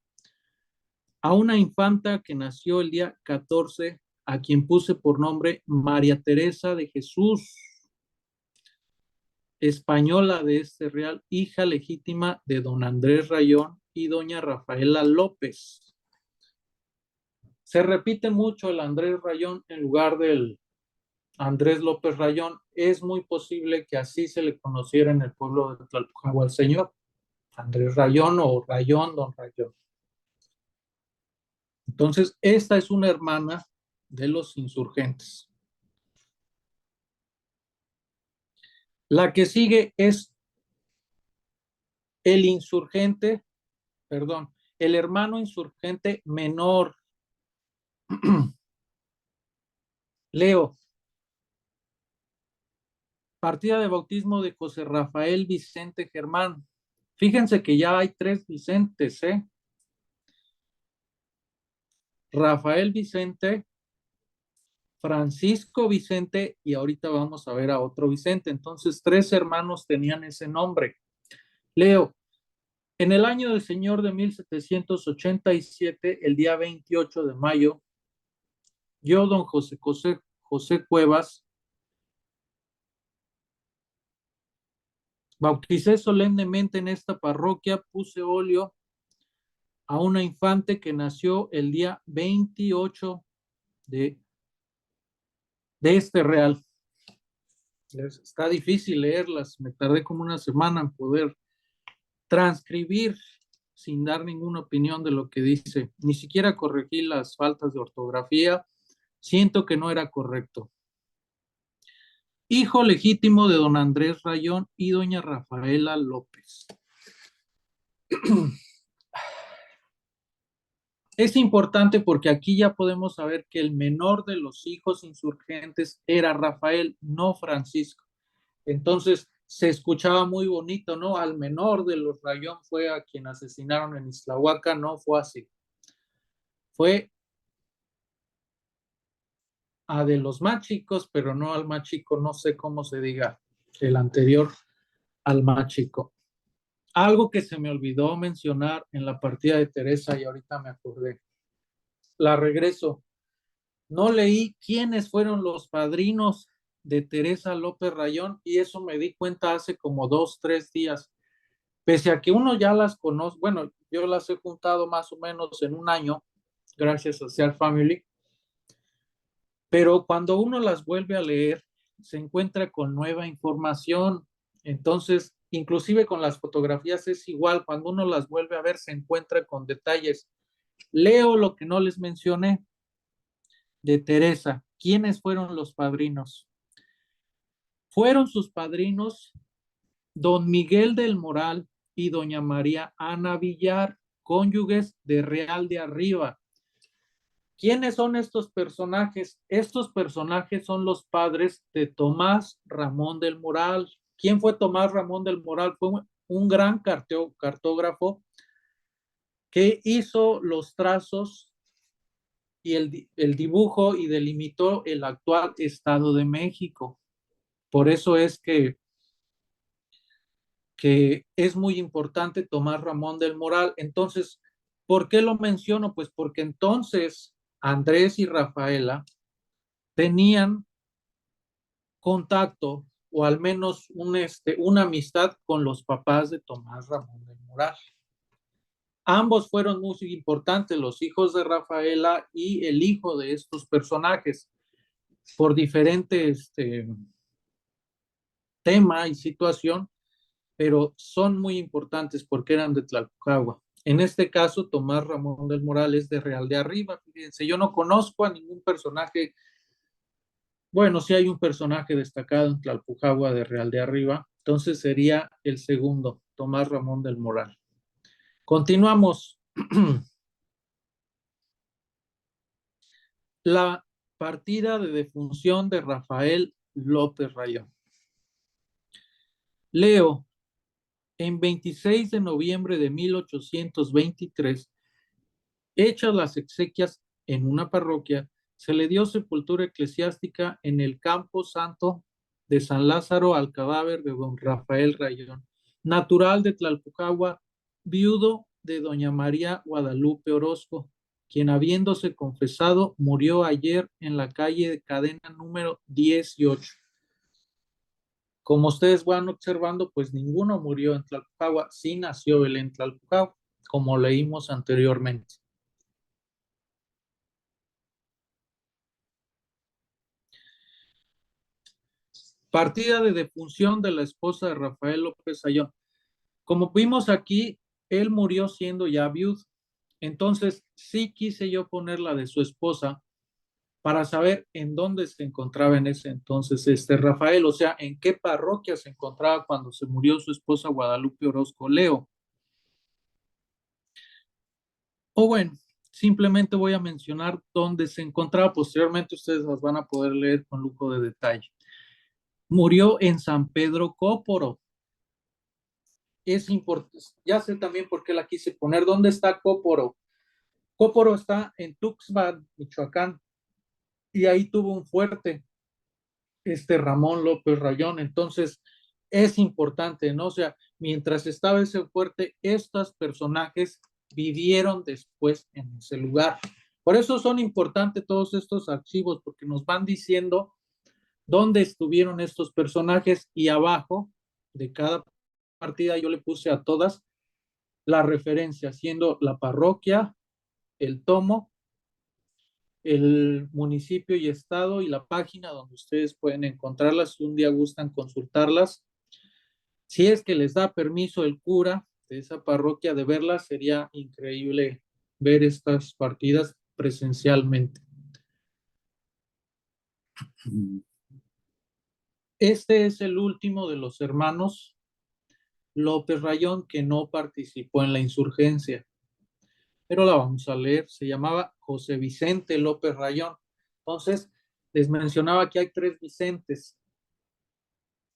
a una infanta que nació el día 14, a quien puse por nombre María Teresa de Jesús, española de este real, hija legítima de don Andrés Rayón y doña Rafaela López. Se repite mucho el Andrés Rayón en lugar del Andrés López Rayón. Es muy posible que así se le conociera en el pueblo de Tlalpujahua al señor, Andrés Rayón o Rayón, don Rayón. Entonces, esta es una hermana de los insurgentes. La que sigue es el insurgente, perdón, el hermano insurgente menor. Leo, partida de bautismo de José Rafael Vicente Germán. Fíjense que ya hay 3 Vicentes, ¿eh? Rafael Vicente, Francisco Vicente y ahorita vamos a ver a otro Vicente. Entonces, 3 hermanos tenían ese nombre. Leo, en el año del Señor de 1787, el día 28 de mayo, yo, don José Cuevas, bauticé solemnemente en esta parroquia, puse óleo a una infante que nació el día 28 de este real. Está difícil leerlas, me tardé como una semana en poder transcribir sin dar ninguna opinión de lo que dice. Ni siquiera corregí las faltas de ortografía. Siento que no era correcto. Hijo legítimo de don Andrés Rayón y doña Rafaela López. Es importante porque aquí ya podemos saber que el menor de los hijos insurgentes era Rafael, no Francisco. Entonces se escuchaba muy bonito, ¿no? Al menor de los Rayón fue a quien asesinaron en Islahuaca, no fue así. Fue a de los más chicos, pero no al más chico, no sé cómo se diga, el anterior al más chico. Algo que se me olvidó mencionar en la partida de Teresa y ahorita me acordé. La regreso. No leí quiénes fueron los padrinos de Teresa López Rayón y eso me di cuenta hace como 2, 3 días. Pese a que uno ya las conoce, bueno, yo las he juntado más o menos en un año, gracias a Social Family, pero cuando uno las vuelve a leer, se encuentra con nueva información. Entonces, inclusive con las fotografías es igual, cuando uno las vuelve a ver, se encuentra con detalles. Leo lo que no les mencioné de Teresa. ¿Quiénes fueron los padrinos? Fueron sus padrinos don Miguel del Moral y doña María Ana Villar, cónyuges de Real de Arriba. ¿Quiénes son estos personajes? Estos personajes son los padres de Tomás Ramón del Moral. ¿Quién fue Tomás Ramón del Moral? Fue un gran cartógrafo que hizo los trazos y el dibujo y delimitó el actual Estado de México. Por eso es que es muy importante Tomás Ramón del Moral. Entonces, ¿por qué lo menciono? Pues porque entonces Andrés y Rafaela tenían contacto o al menos una amistad con los papás de Tomás Ramón del Moral. Ambos fueron muy importantes, los hijos de Rafaela y el hijo de estos personajes, por diferentes tema y situación, pero son muy importantes porque eran de Tlalpujahua. En este caso, Tomás Ramón del Moral es de Real de Arriba. Fíjense, yo no conozco a ningún personaje. Bueno, sí hay un personaje destacado en Tlalpujahua de Real de Arriba, entonces sería el segundo, Tomás Ramón del Moral. Continuamos. La partida de defunción de Rafael López Rayón. Leo, en 26 de noviembre de 1823, hechas las exequias en una parroquia, se le dio sepultura eclesiástica en el Campo Santo de San Lázaro al cadáver de don Rafael Rayón, natural de Tlalpujahua, viudo de doña María Guadalupe Orozco, quien habiéndose confesado murió ayer en la calle de Cadena número 18. Como ustedes van observando, pues ninguno murió en Tlalpujahua, sí nació él en Tlalpujahua, como leímos anteriormente. Partida de defunción de la esposa de Rafael López Ayón. Como vimos aquí, él murió siendo ya viudo. Entonces, sí quise yo poner la de su esposa para saber en dónde se encontraba en ese entonces Rafael, o sea, en qué parroquia se encontraba cuando se murió su esposa Guadalupe Orozco Leo. O bueno, simplemente voy a mencionar dónde se encontraba, posteriormente ustedes las van a poder leer con lujo de detalle. Murió en San Pedro Cóporo. Es importante, ya sé también por qué la quise poner. ¿Dónde está Cóporo? Cóporo está en Tuxpan, Michoacán, y ahí tuvo un fuerte, Ramón López Rayón. Entonces, es importante, ¿no? O sea, mientras estaba ese fuerte, estos personajes vivieron después en ese lugar. Por eso son importantes todos estos archivos, porque nos van diciendo dónde estuvieron estos personajes, y abajo de cada partida yo le puse a todas la referencia, siendo la parroquia, el tomo, el municipio y estado, y la página donde ustedes pueden encontrarlas si un día gustan consultarlas. Si es que les da permiso el cura de esa parroquia de verlas, sería increíble ver estas partidas presencialmente. Este es el último de los hermanos López Rayón que no participó en la insurgencia, pero la vamos a leer. Se llamaba José Vicente López Rayón. Entonces, les mencionaba que hay 3 Vicentes,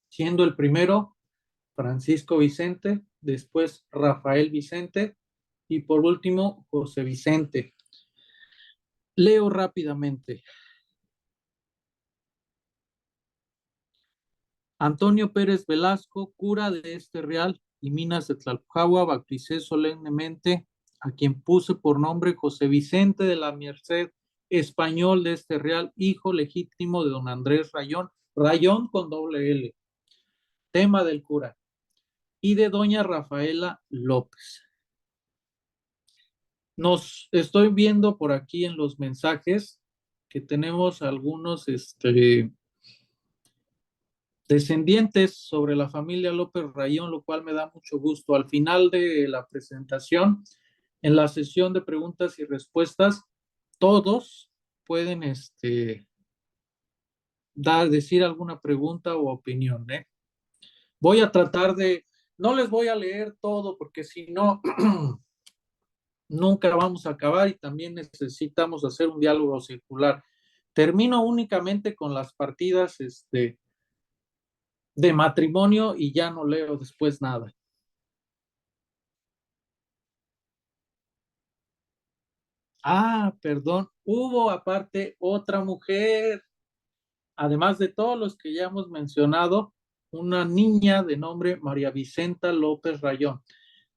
siendo el primero Francisco Vicente, después Rafael Vicente y por último José Vicente. Leo rápidamente. Antonio Pérez Velasco, cura de este real y minas de Tlalpujahua, bauticé solemnemente a quien puse por nombre José Vicente de la Merced, español de este real, hijo legítimo de don Andrés Rayón, Rayón con doble L, tema del cura, y de doña Rafaela López. Nos estoy viendo por aquí en los mensajes que tenemos algunos descendientes sobre la familia López Rayón, lo cual me da mucho gusto. Al final de la presentación, en la sesión de preguntas y respuestas, todos pueden decir alguna pregunta o opinión, ¿eh? Voy a tratar no les voy a leer todo porque si no, nunca vamos a acabar, y también necesitamos hacer un diálogo circular. Termino únicamente con las partidas de matrimonio y ya no leo después nada. Ah, perdón, hubo aparte otra mujer, además de todos los que ya hemos mencionado, una niña de nombre María Vicenta López Rayón.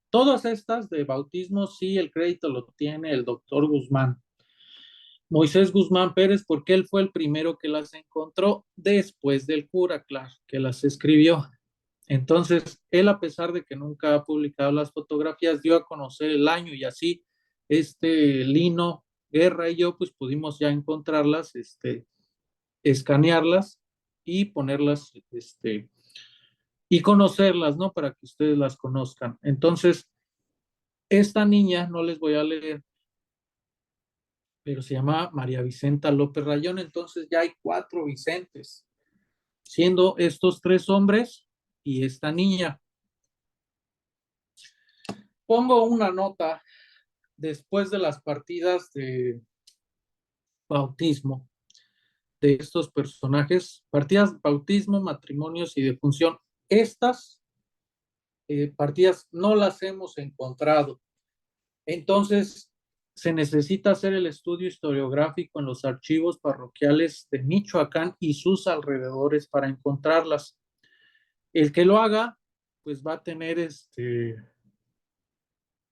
Todas estas de bautismo, sí, el crédito lo tiene el doctor Guzmán, Moisés Guzmán Pérez, porque él fue el primero que las encontró después del cura, claro, que las escribió. Entonces, él, a pesar de que nunca ha publicado las fotografías, dio a conocer el año, y así Lino Guerra y yo pues pudimos ya encontrarlas, escanearlas y ponerlas y conocerlas, ¿no? Para que ustedes las conozcan. Entonces, esta niña, no les voy a leer, pero se llama María Vicenta López Rayón. Entonces ya hay 4 Vicentes, siendo estos 3 hombres y esta niña. Pongo una nota después de las partidas de bautismo de estos personajes, partidas de bautismo, matrimonios y defunción. Estas partidas no las hemos encontrado. Entonces, se necesita hacer el estudio historiográfico en los archivos parroquiales de Michoacán y sus alrededores para encontrarlas. El que lo haga, pues va a tener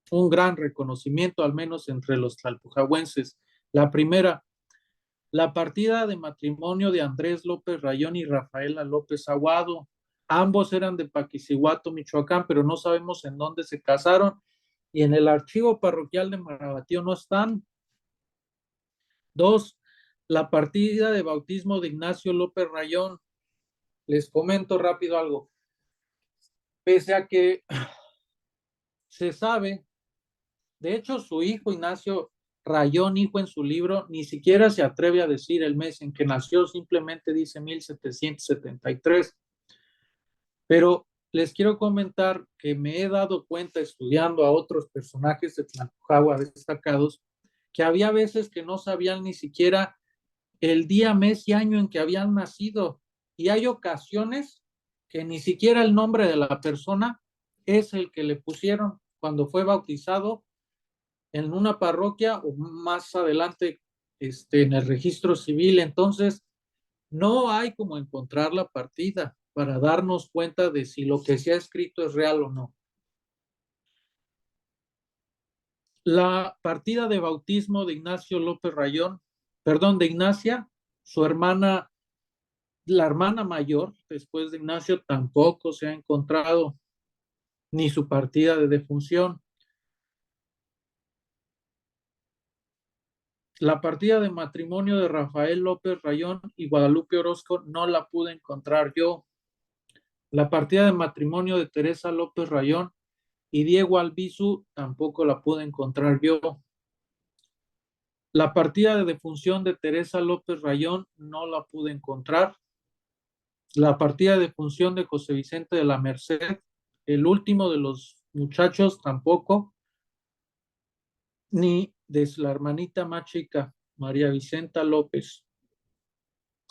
un gran reconocimiento, al menos entre los tlalpujahuenses. La primera, la partida de matrimonio de Andrés López Rayón y Rafaela López Aguado. Ambos eran de Paquicihuato, Michoacán, pero no sabemos en dónde se casaron, y en el archivo parroquial de Marabatío no están. 2, la partida de bautismo de Ignacio López Rayón. Les comento rápido algo. Pese a que se sabe, de hecho su hijo Ignacio Rayón, hijo, en su libro, ni siquiera se atreve a decir el mes en que nació, simplemente dice 1773. Pero les quiero comentar que me he dado cuenta estudiando a otros personajes de Tlalpujahua destacados, que había veces que no sabían ni siquiera el día, mes y año en que habían nacido. Y hay ocasiones que ni siquiera el nombre de la persona es el que le pusieron cuando fue bautizado en una parroquia o más adelante en el registro civil. Entonces, no hay como encontrar la partida para darnos cuenta de si lo que se ha escrito es real o no. La partida de bautismo de Ignacio López Rayón, perdón, de Ignacia, su hermana, la hermana mayor, después de Ignacio, tampoco se ha encontrado, ni su partida de defunción. La partida de matrimonio de Rafael López Rayón y Guadalupe Orozco no la pude encontrar yo. La partida de matrimonio de Teresa López Rayón y Diego Albizu tampoco la pude encontrar yo. La partida de defunción de Teresa López Rayón no la pude encontrar. La partida de defunción de José Vicente de la Merced, el último de los muchachos, tampoco, ni de la hermanita más chica, María Vicenta López.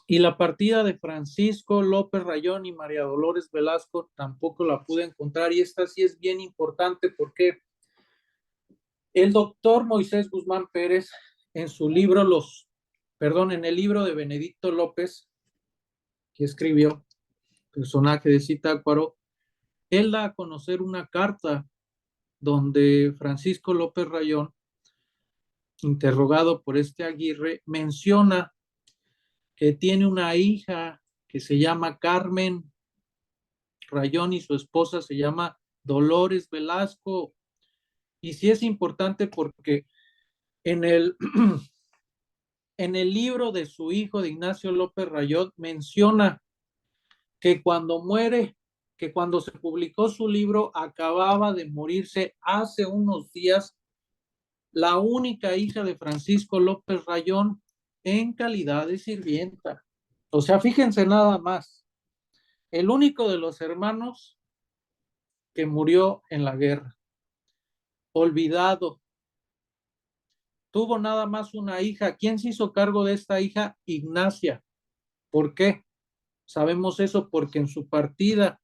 Y la partida de Francisco López Rayón y María Dolores Velasco tampoco la pude encontrar, y esta sí es bien importante porque el doctor Moisés Guzmán Pérez, en su libro, en el libro de Benedicto López, que escribió, personaje de Zitácuaro, él da a conocer una carta donde Francisco López Rayón, interrogado por Aguirre, menciona que tiene una hija que se llama Carmen Rayón y su esposa se llama Dolores Velasco. Y sí es importante porque en el, en el libro de su hijo, de Ignacio López Rayón, menciona que cuando muere, que cuando se publicó su libro, acababa de morirse hace unos días la única hija de Francisco López Rayón en calidad de sirvienta. O sea, fíjense nada más, el único de los hermanos que murió en la guerra, olvidado, tuvo nada más una hija. ¿Quién se hizo cargo de esta hija? Ignacia. ¿Por qué? Sabemos eso porque en su partida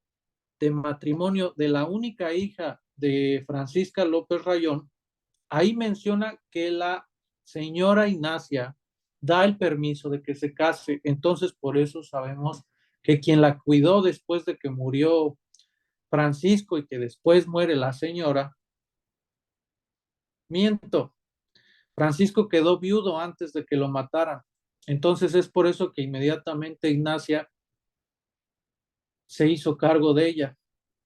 de matrimonio de la única hija de Francisca López Rayón, ahí menciona que la señora Ignacia da el permiso de que se case. Entonces, por eso sabemos que quien la cuidó después de que murió Francisco y que después muere la señora, miento, Francisco quedó viudo antes de que lo mataran. Entonces es por eso que inmediatamente Ignacia se hizo cargo de ella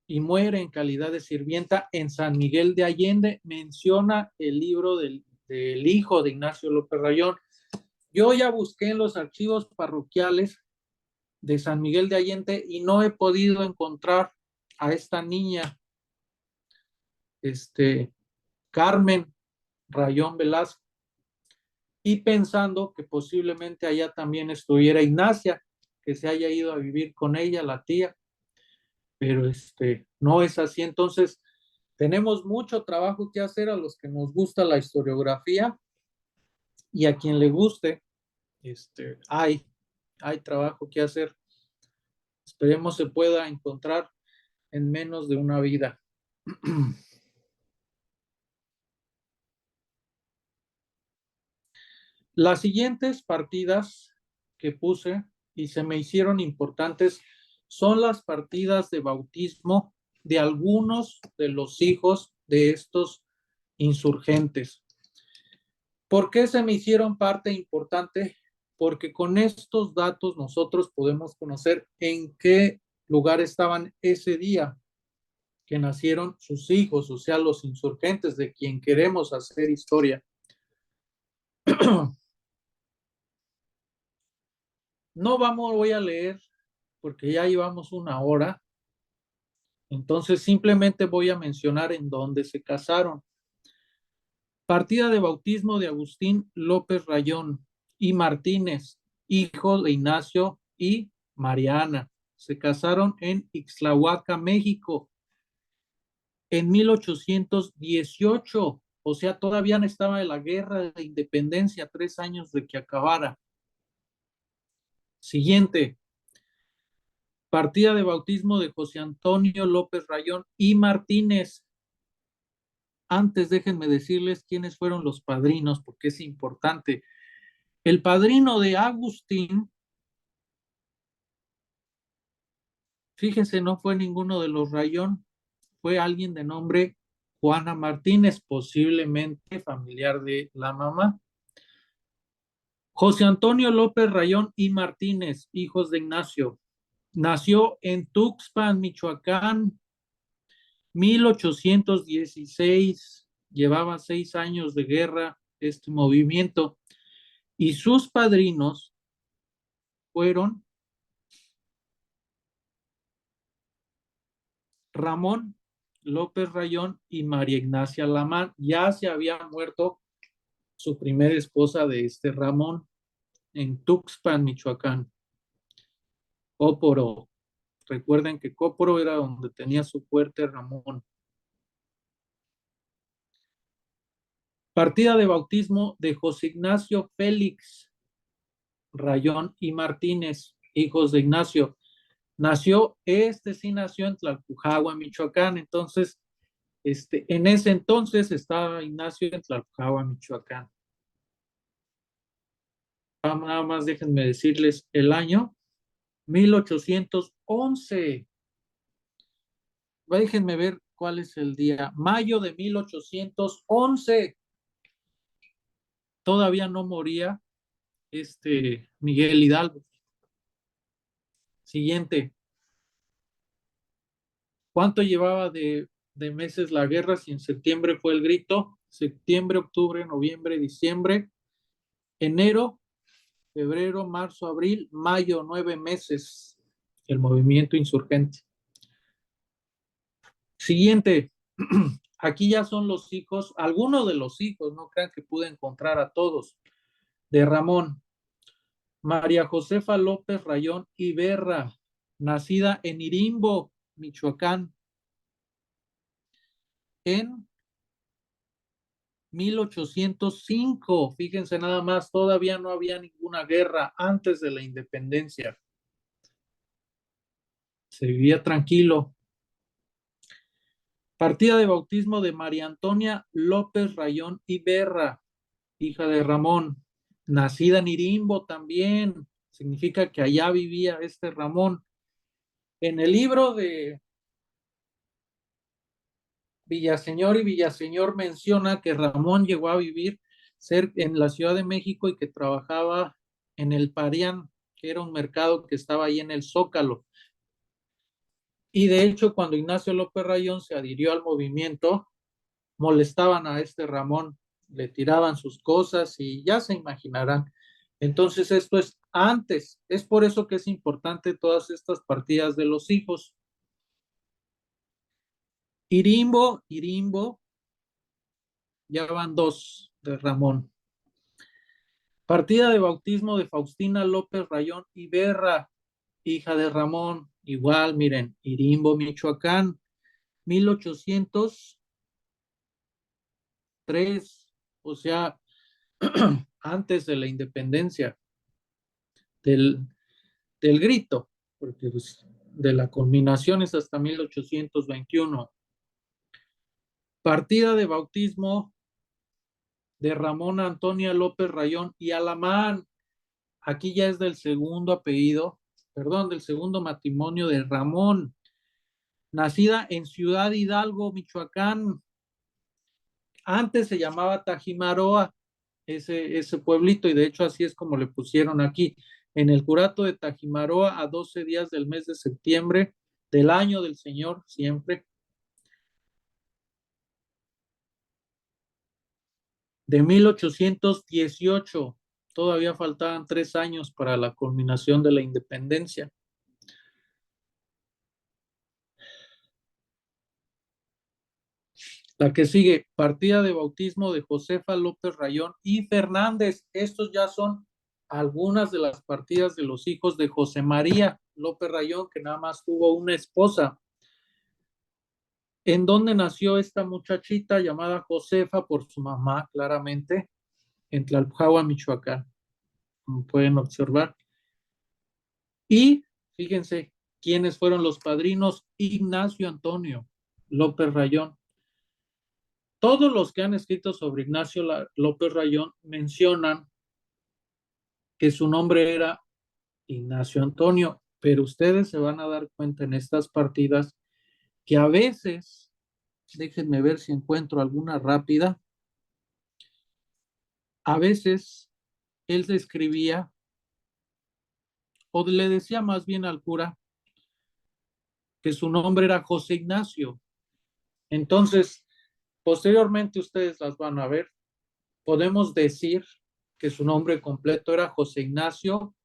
y muere en calidad de sirvienta en San Miguel de Allende. Menciona el libro del hijo de Ignacio López Rayón. Yo ya busqué en los archivos parroquiales de San Miguel de Allende y no he podido encontrar a esta niña, Carmen Rayón Velasco, y pensando que posiblemente allá también estuviera Ignacia, que se haya ido a vivir con ella, la tía, pero no es así. Entonces, tenemos mucho trabajo que hacer a los que nos gusta la historiografía y a quien le guste, hay trabajo que hacer. Esperemos se pueda encontrar en menos de una vida. Las siguientes partidas que puse y se me hicieron importantes son las partidas de bautismo de algunos de los hijos de estos insurgentes. ¿Por qué se me hicieron parte importante? Porque con estos datos nosotros podemos conocer en qué lugar estaban ese día que nacieron sus hijos, o sea, los insurgentes de quien queremos hacer historia. No voy a leer porque ya llevamos una hora, entonces simplemente voy a mencionar en dónde se casaron. Partida de bautismo de Agustín López Rayón y Martínez, hijo de Ignacio y Mariana. Se casaron en Ixtlahuaca, México, en 1818. O sea, todavía no estaba en la guerra de independencia, 3 años de que acabara. Siguiente. Partida de bautismo de José Antonio López Rayón y Martínez. Antes déjenme decirles quiénes fueron los padrinos, porque es importante. El padrino de Agustín, fíjense, no fue ninguno de los Rayón, fue alguien de nombre Juana Martínez, posiblemente familiar de la mamá. José Antonio López Rayón y Martínez, hijos de Ignacio, nació en Tuxpan, Michoacán, 1816. Llevaba 6 años de guerra este movimiento y sus padrinos fueron Ramón López Rayón y María Ignacia Lamán. Ya se había muerto su primera esposa de este Ramón en Tuxpan, Michoacán. Cóporo. Recuerden que Cóporo era donde tenía su fuerte Ramón. Partida de bautismo de José Ignacio Félix Rayón y Martínez, hijos de Ignacio. Sí nació en Tlalpujahua, Michoacán. Entonces, en ese entonces estaba Ignacio en Tlalpujahua, Michoacán. Nada más déjenme decirles el año, 1811. Déjenme ver cuál es el día. Mayo de 1811. Todavía no moría Miguel Hidalgo. Siguiente. ¿Cuánto llevaba de meses la guerra? Si en septiembre fue el grito, septiembre, octubre, noviembre, diciembre, enero, febrero, marzo, abril, mayo, 9 meses el movimiento insurgente. Siguiente. Aquí ya son los hijos, algunos de los hijos, no crean que pude encontrar a todos, de Ramón. María Josefa López Rayón Iberra, nacida en Irimbo, Michoacán, en 1805. Fíjense nada más, todavía no había ninguna guerra antes de la independencia. Se vivía tranquilo. Partida de bautismo de María Antonia López Rayón Iberra, hija de Ramón, nacida en Irimbo también. Significa que allá vivía este Ramón. En el libro de Villaseñor y Villaseñor menciona que Ramón llegó a vivir en la Ciudad de México y que trabajaba en el Parián, que era un mercado que estaba ahí en el Zócalo. Y de hecho, cuando Ignacio López Rayón se adhirió al movimiento, molestaban a este Ramón, le tiraban sus cosas y ya se imaginarán. Entonces, esto es antes. Es por eso que es importante todas estas partidas de los hijos. Irimbo, ya van 2 de Ramón. Partida de bautismo de Faustina López Rayón Iberra, hija de Ramón, igual, miren, Irimbo, Michoacán, 1803, o sea, antes de la independencia, del grito, porque pues, de la culminación es hasta 1821. Partida de bautismo de Ramón Antonia López Rayón y Alamán. Aquí ya es del segundo apellido, perdón, del segundo matrimonio de Ramón. Nacida en Ciudad Hidalgo, Michoacán. Antes se llamaba Tajimaroa, ese pueblito, y de hecho así es como le pusieron aquí. En el curato de Tajimaroa, a 12 días del mes de septiembre del año del Señor, siempre, de 1818. Todavía faltaban 3 años para la culminación de la independencia. La que sigue, partida de bautismo de Josefa López Rayón y Fernández. Estos ya son algunas de las partidas de los hijos de José María López Rayón, que nada más tuvo una esposa. ¿En dónde nació esta muchachita llamada Josefa por su mamá, claramente? En Tlalpujahua, Michoacán, como pueden observar. Y fíjense quiénes fueron los padrinos: Ignacio Antonio López Rayón. Todos los que han escrito sobre Ignacio López Rayón mencionan que su nombre era Ignacio Antonio, pero ustedes se van a dar cuenta en estas partidas que a veces, déjenme ver si encuentro alguna rápida, a veces él se escribía o le decía más bien al cura que su nombre era José Ignacio. Entonces, posteriormente ustedes las van a ver. Podemos decir que su nombre completo era José Ignacio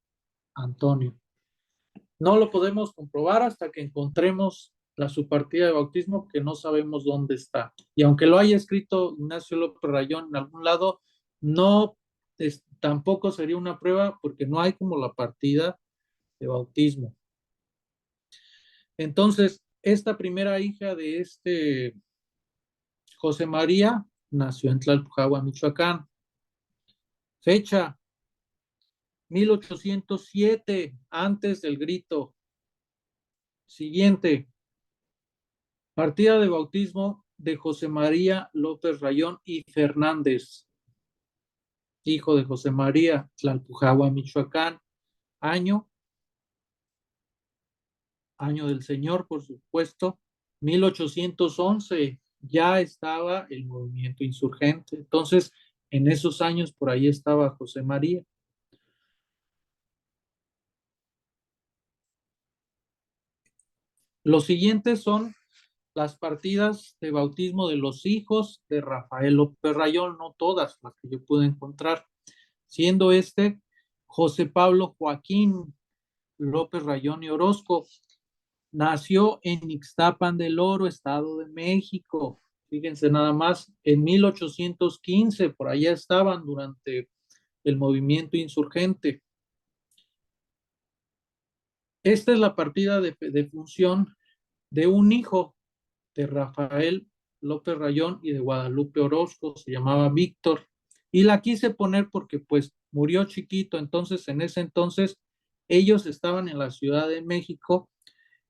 Antonio. No lo podemos comprobar hasta que encontremos su partida de bautismo, que no sabemos dónde está. Y aunque lo haya escrito Ignacio López Rayón en algún lado, no tampoco sería una prueba porque no hay como la partida de bautismo. Entonces, esta primera hija de José María nació en Tlalpujahua, Michoacán. Fecha: 1807, antes del grito. Siguiente, partida de bautismo de José María López Rayón y Fernández, hijo de José María, Tlalpujahua, Michoacán. Año del Señor, por supuesto, 1811. Ya estaba el movimiento insurgente. Entonces, en esos años por ahí estaba José María. Los siguientes son las partidas de bautismo de los hijos de Rafael López Rayón, no todas las que yo pude encontrar, siendo José Pablo Joaquín López Rayón y Orozco. Nació en Ixtapan del Oro, Estado de México. Fíjense nada más, en 1815, por allá estaban durante el movimiento insurgente. Esta es la partida de función de un hijo de Rafael López Rayón y de Guadalupe Orozco, se llamaba Víctor, y la quise poner porque pues murió chiquito. Entonces en ese entonces ellos estaban en la Ciudad de México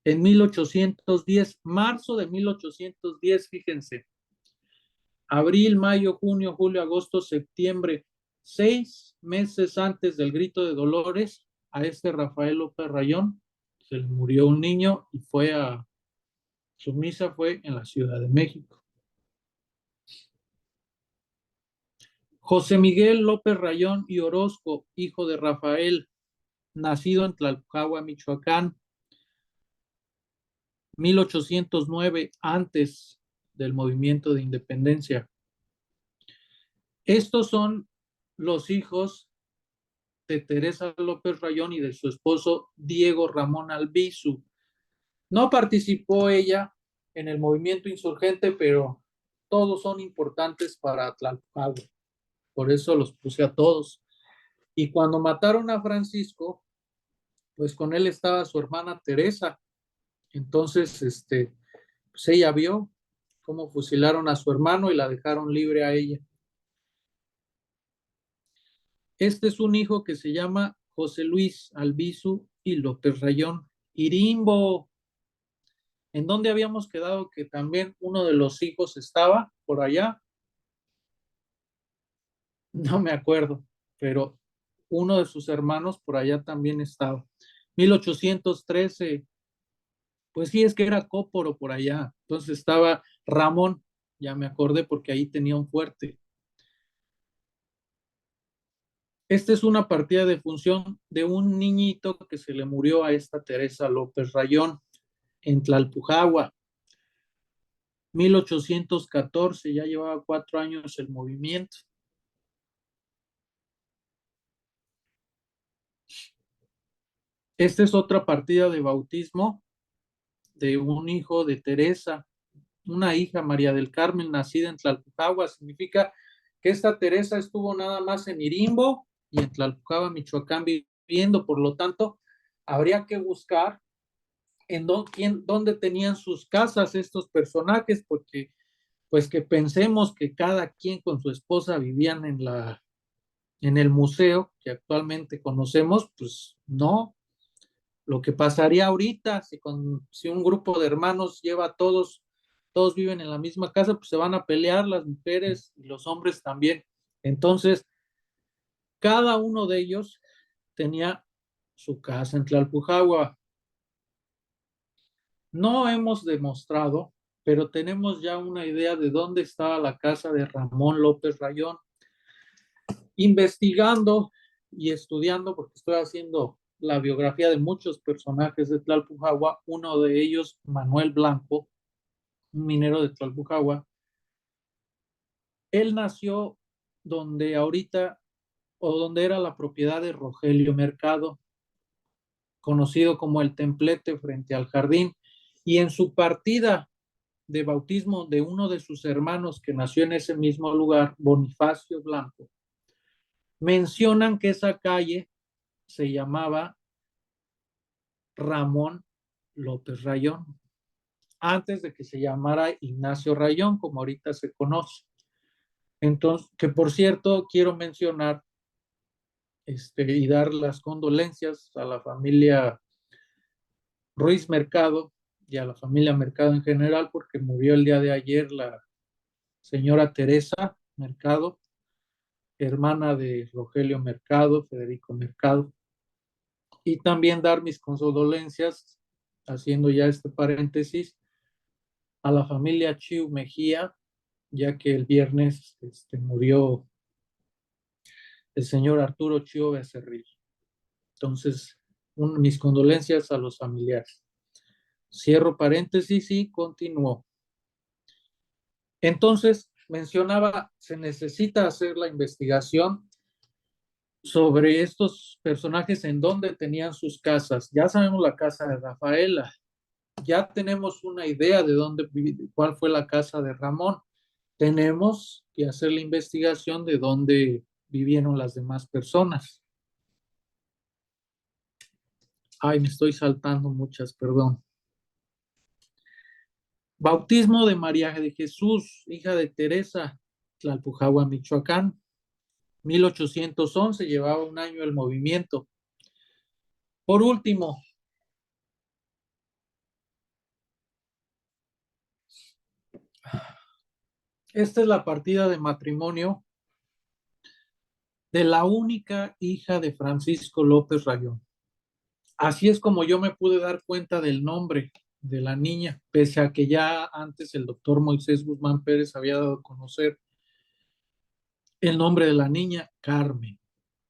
en 1810, marzo de 1810, fíjense, abril, mayo, junio, julio, agosto, septiembre, 6 meses antes del grito de Dolores, a Rafael López Rayón se le murió un niño y su misa fue en la Ciudad de México. José Miguel López Rayón y Orozco, hijo de Rafael, nacido en Tlalpujahua, Michoacán, 1809, antes del movimiento de independencia. Estos son los hijos de Teresa López Rayón y de su esposo Diego Ramón Albizu. No participó ella en el movimiento insurgente, pero todos son importantes para Tlalpujahua. Por eso los puse a todos. Y cuando mataron a Francisco, pues con él estaba su hermana Teresa. Entonces, pues ella vio cómo fusilaron a su hermano y la dejaron libre a ella. Este es un hijo que se llama José Luis Albizu y López Rayón. Irimbo, ¿en dónde habíamos quedado que también uno de los hijos estaba por allá? No me acuerdo, pero uno de sus hermanos por allá también estaba. 1813, pues sí, es que era Cóporo por allá. Entonces estaba Ramón, ya me acordé porque ahí tenía un fuerte. Esta es una partida de función de un niñito que se le murió a esta Teresa López Rayón en Tlalpujahua, 1814, ya llevaba 4 años el movimiento. Esta es otra partida de bautismo de un hijo de Teresa una hija, María del Carmen, nacida en Tlalpujagua. Significa que esta Teresa estuvo nada más en Irimbo y en Tlalpujagua, Michoacán, viviendo. Por lo tanto, habría que buscar en dónde tenían sus casas estos personajes, porque pues que pensemos que cada quien con su esposa vivían en el museo que actualmente conocemos, pues no. Lo que pasaría ahorita, si un grupo de hermanos lleva a todos viven en la misma casa, pues se van a pelear las mujeres y los hombres también. Entonces, cada uno de ellos tenía su casa en Tlalpujagua. No hemos demostrado, pero tenemos ya una idea de dónde estaba la casa de Ramón López Rayón. Investigando y estudiando, porque estoy haciendo la biografía de muchos personajes de Tlalpujagua, uno de ellos, Manuel Blanco, un minero de Tlalpujagua. Él nació donde ahorita, o donde era la propiedad de Rogelio Mercado, conocido como el Templete frente al jardín, y en su partida de bautismo de uno de sus hermanos que nació en ese mismo lugar, Bonifacio Blanco, mencionan que esa calle se llamaba Ramón López Rayón, antes de que se llamara Ignacio Rayón, como ahorita se conoce. Entonces, que por cierto, quiero mencionar y dar las condolencias a la familia Ruiz Mercado y a la familia Mercado en general, porque murió el día de ayer la señora Teresa Mercado, hermana de Rogelio Mercado, Federico Mercado. Y también dar mis condolencias, haciendo ya este paréntesis, a la familia Chiu Mejía, ya que el viernes murió el señor Arturo Chiu Becerril. Entonces, mis condolencias a los familiares. Cierro paréntesis y continúo. Entonces, mencionaba, se necesita hacer la investigación sobre estos personajes en dónde tenían sus casas. Ya sabemos la casa de Rafaela, ya tenemos una idea de cuál fue la casa de Ramón. Tenemos que hacer la investigación de dónde vivieron las demás personas. Ay, me estoy saltando muchas, perdón. Bautismo de María de Jesús, hija de Teresa, Tlalpujagua, Michoacán. 1811, llevaba un año el movimiento. Por último, esta es la partida de matrimonio de la única hija de Francisco López Rayón. Así es como yo me pude dar cuenta del nombre de la niña, pese a que ya antes el doctor Moisés Guzmán Pérez había dado a conocer el nombre de la niña, Carmen.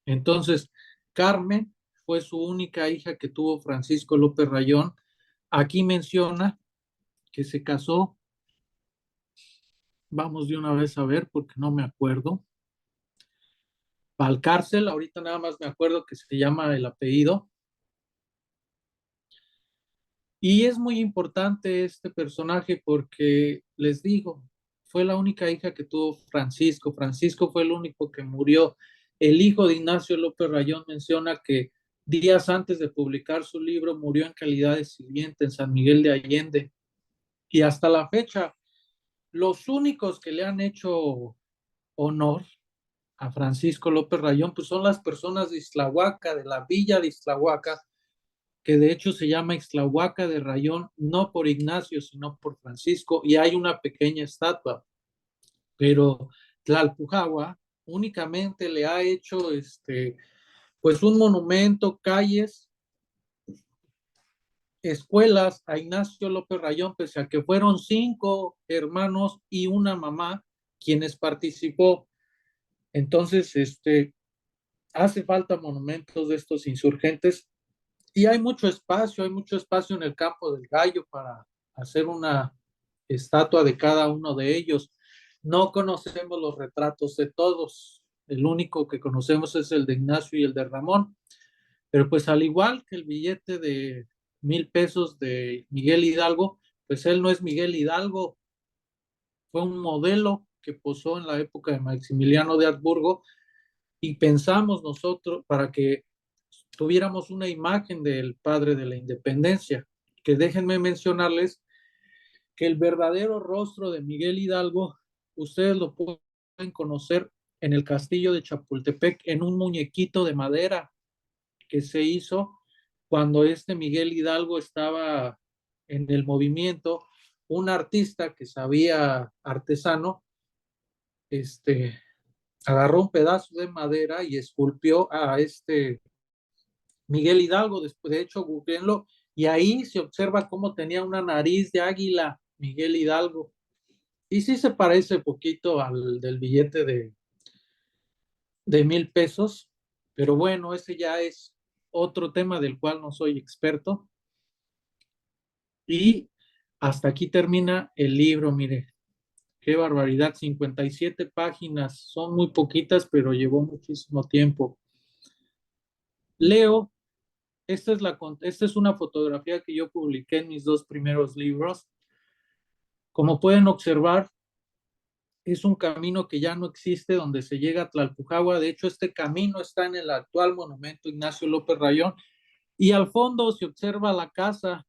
Entonces, Carmen fue su única hija que tuvo Francisco López Rayón. Aquí menciona que se casó, vamos de una vez a ver porque no me acuerdo, Valcárcel, ahorita nada más me acuerdo que se llama el apellido. Y es muy importante este personaje porque, les digo, fue la única hija que tuvo Francisco. Francisco fue el único que murió. El hijo de Ignacio López Rayón menciona que días antes de publicar su libro murió en calidad de sirviente en San Miguel de Allende. Y hasta la fecha, los únicos que le han hecho honor a Francisco López Rayón, pues son las personas de Ixtlahuaca, de la villa de Ixtlahuaca, que de hecho se llama Ixtlahuaca de Rayón, no por Ignacio, sino por Francisco, y hay una pequeña estatua, pero Tlalpujagua únicamente le ha hecho pues un monumento, calles, escuelas a Ignacio López Rayón, pese a que fueron 5 hermanos y una mamá quienes participó. Entonces, hace falta monumentos de estos insurgentes. Y hay mucho espacio en el Campo del Gallo para hacer una estatua de cada uno de ellos. No conocemos los retratos de todos. El único que conocemos es el de Ignacio y el de Ramón. Pero pues al igual que el billete de 1,000 pesos de Miguel Hidalgo, pues él no es Miguel Hidalgo, fue un modelo que posó en la época de Maximiliano de Habsburgo y pensamos nosotros para que tuviéramos una imagen del padre de la independencia, que déjenme mencionarles que el verdadero rostro de Miguel Hidalgo, ustedes lo pueden conocer en el castillo de Chapultepec, en un muñequito de madera que se hizo cuando este Miguel Hidalgo estaba en el movimiento. Un artista que sabía artesano, agarró un pedazo de madera y esculpió a este Miguel Hidalgo. Después, de hecho, googleenlo, y ahí se observa cómo tenía una nariz de águila Miguel Hidalgo. Y sí se parece poquito al del billete de 1,000 pesos, pero bueno, ese ya es otro tema del cual no soy experto. Y hasta aquí termina el libro, mire, qué barbaridad, 57 páginas, son muy poquitas, pero llevó muchísimo tiempo. Leo, esta es una fotografía que yo publiqué en mis dos primeros libros. Como pueden observar, es un camino que ya no existe donde se llega a Tlalpujahua. De hecho, este camino está en el actual monumento Ignacio López Rayón y al fondo se observa la casa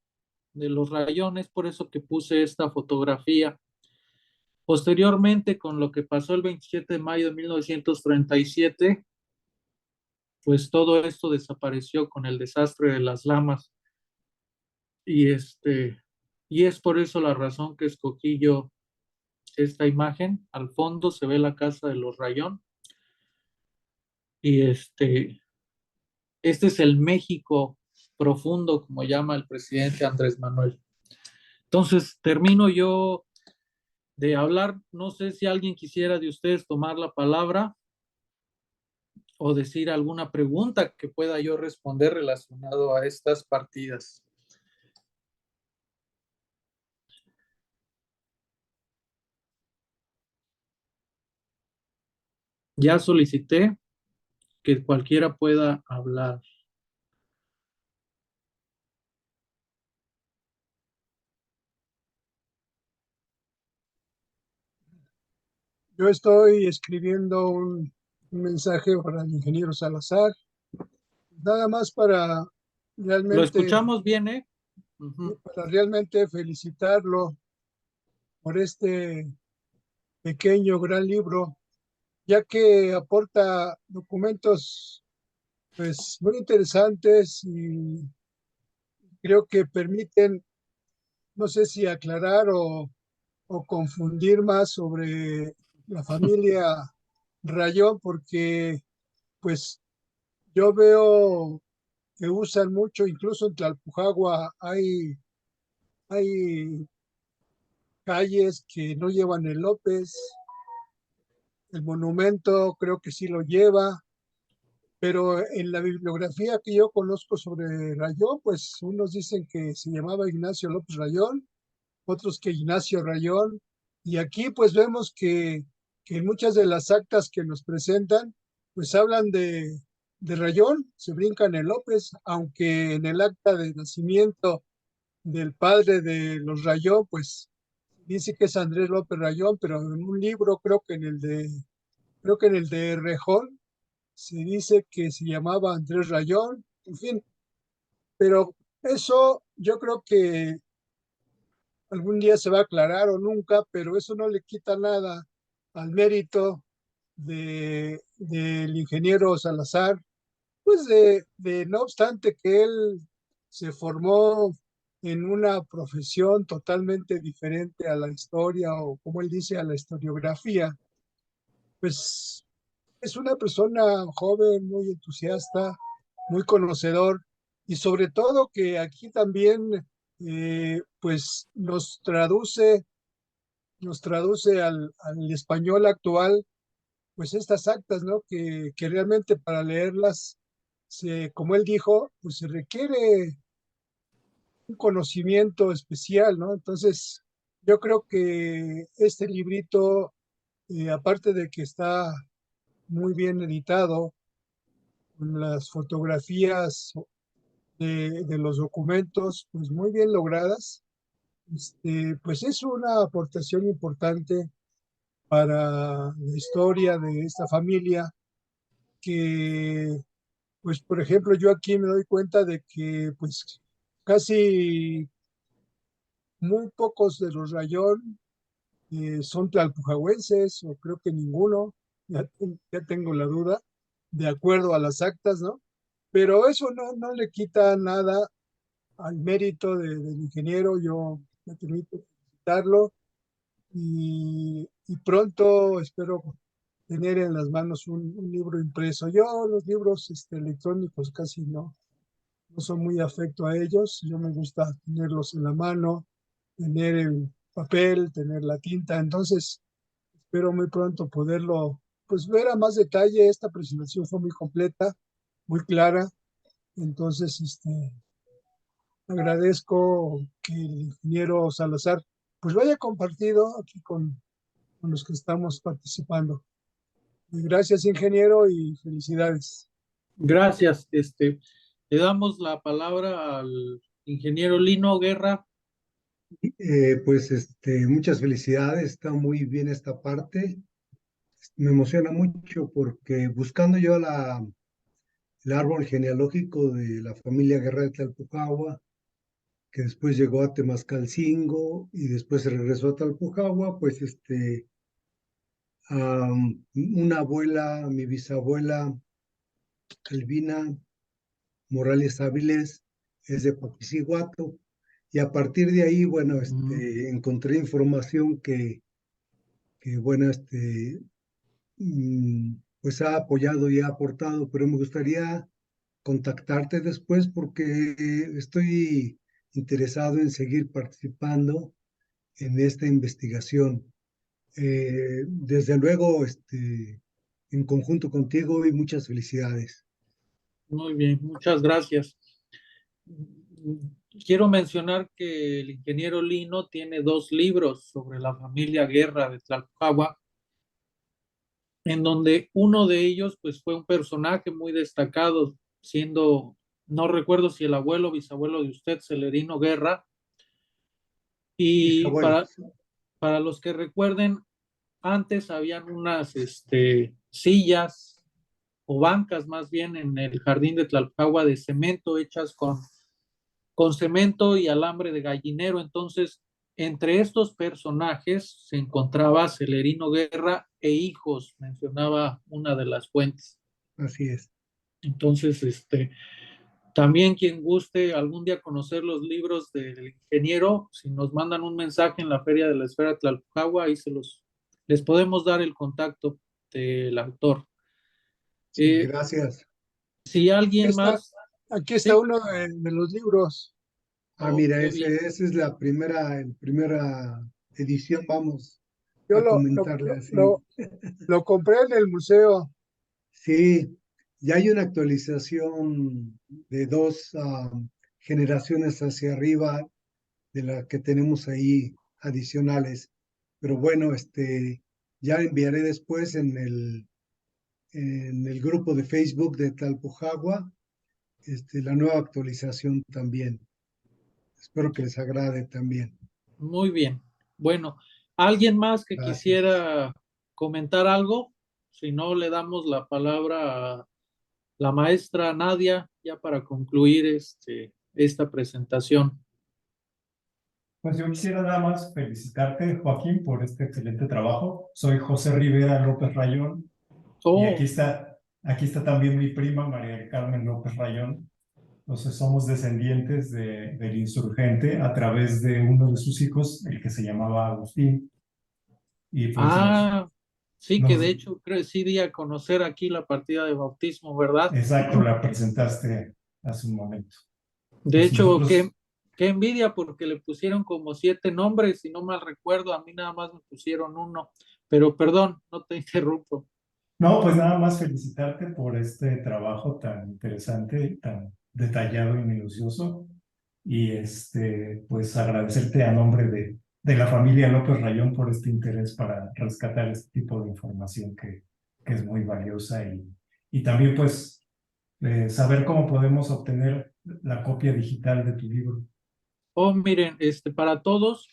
de los Rayones, por eso que puse esta fotografía. Posteriormente, con lo que pasó el 27 de mayo de 1937, pues todo esto desapareció con el desastre de las Lamas y y es por eso la razón que escogí yo esta imagen. Al fondo se ve la casa de los Rayón y este es el México profundo, como llama el presidente Andrés Manuel. Entonces, termino yo de hablar. No sé si alguien quisiera de ustedes tomar la palabra o decir alguna pregunta que pueda yo responder relacionado a estas partidas. Ya solicité que cualquiera pueda hablar. Yo estoy escribiendo un mensaje para el ingeniero Salazar, nada más Lo realmente, escuchamos bien, ¿eh? Ujú. para realmente felicitarlo por este pequeño, gran libro, ya que aporta documentos pues muy interesantes y creo que permiten, no sé si aclarar o confundir más sobre la familia Rayón, porque pues yo veo que usan mucho, incluso en Tlalpujahua hay calles que no llevan el López, el monumento creo que sí lo lleva, pero en la bibliografía que yo conozco sobre Rayón, pues unos dicen que se llamaba Ignacio López Rayón, otros que Ignacio Rayón, y aquí pues vemos que en muchas de las actas que nos presentan, pues hablan de Rayón, se brincan el López, aunque en el acta de nacimiento del padre de los Rayón, pues dice que es Andrés López Rayón, pero en un libro, creo que en el de Rejón, se dice que se llamaba Andrés Rayón, en fin, pero eso yo creo que algún día se va a aclarar o nunca, pero eso no le quita nada al mérito del ingeniero Salazar, pues no obstante que él se formó en una profesión totalmente diferente a la historia o como él dice, a la historiografía, pues es una persona joven, muy entusiasta, muy conocedor y sobre todo que aquí también pues nos traduce al español actual pues estas actas, ¿no? Que realmente para leerlas, como él dijo, pues se requiere un conocimiento especial, ¿no? Entonces, yo creo que este librito, aparte de que está muy bien editado, con las fotografías de los documentos, pues muy bien logradas, pues es una aportación importante para la historia de esta familia que, pues, por ejemplo, yo aquí me doy cuenta de que, pues, casi muy pocos de los Rayón son tlalpujahuenses, o creo que ninguno, ya tengo la duda, de acuerdo a las actas, ¿no? Pero eso no le quita nada al mérito del ingeniero, yo me permito felicitarlo y pronto espero tener en las manos un libro impreso. Yo los libros electrónicos casi no soy muy afecto a ellos, yo me gusta tenerlos en la mano, tener el papel, tener la tinta, entonces espero muy pronto poderlo pues ver a más detalle. Esta presentación fue muy completa, muy clara, entonces agradezco que el ingeniero Salazar pues lo haya compartido aquí con los que estamos participando. Y gracias, ingeniero, y felicidades. Gracias. Le damos la palabra al ingeniero Lino Guerra. Muchas felicidades, está muy bien esta parte. Me emociona mucho porque buscando yo el árbol genealógico de la familia Guerra de Tlalpujahua, que después llegó a Temascalcingo y después se regresó a Tlalpujahua, pues una abuela, mi bisabuela Albina Morales Áviles, es de Papicihuato, y a partir de ahí, bueno, encontré información que pues ha apoyado y ha aportado, pero me gustaría contactarte después porque estoy interesado en seguir participando en esta investigación. Desde luego, en conjunto contigo y muchas felicidades. Muy bien, muchas gracias. Quiero mencionar que el ingeniero Lino tiene 2 libros sobre la familia Guerra de Tlalpujahua, en donde uno de ellos pues fue un personaje muy destacado, siendo, no recuerdo si el abuelo o bisabuelo de usted, Celerino Guerra, y Bisabuelo. para los que recuerden, antes habían unas sillas o bancas más bien en el jardín de Tlalpujahua de cemento hechas con cemento y alambre de gallinero. Entonces, entre estos personajes se encontraba Celerino Guerra e hijos, mencionaba una de las fuentes. Así es. Entonces, también quien guste algún día conocer los libros del ingeniero, si nos mandan un mensaje en la Feria de la Esfera de Tlalpujahua, ahí les podemos dar el contacto del autor. Sí, gracias. Si alguien más, Aquí está sí. uno de los libros. Mira, Qué bien. esa es la primera edición, vamos Yo a comentarle así. lo compré en el museo. Sí, ya hay una actualización de 2 generaciones hacia arriba de la que tenemos ahí adicionales. Pero bueno, ya enviaré después en el grupo de Facebook de Tlalpujahua, la nueva actualización también. Espero que les agrade también. Muy bien. Bueno, ¿alguien más que Gracias. quisiera comentar algo? Si no, le damos la palabra a la maestra Nadia ya para concluir esta presentación. Pues yo quisiera nada más felicitarte, Joaquín, por este excelente trabajo. Soy José Rivera López Rayón y Oh, aquí está también mi prima María del Carmen López Rayón. Entonces somos descendientes del insurgente a través de uno de sus hijos, el que se llamaba Agustín. Y pues sí, que de hecho creo que sí di a conocer aquí la partida de bautismo, ¿verdad? exacto, la presentaste hace un momento. De Pues hecho, nosotros... qué envidia porque le pusieron como 7 nombres, si no mal recuerdo, a mí nada más me pusieron uno, pero perdón, no te interrumpo. No, pues nada más felicitarte por este trabajo tan interesante, tan detallado y minucioso. Y pues agradecerte a nombre de la familia López Rayón por este interés para rescatar este tipo de información que es muy valiosa y también pues saber cómo podemos obtener la copia digital de tu libro. Oh, miren, para todos,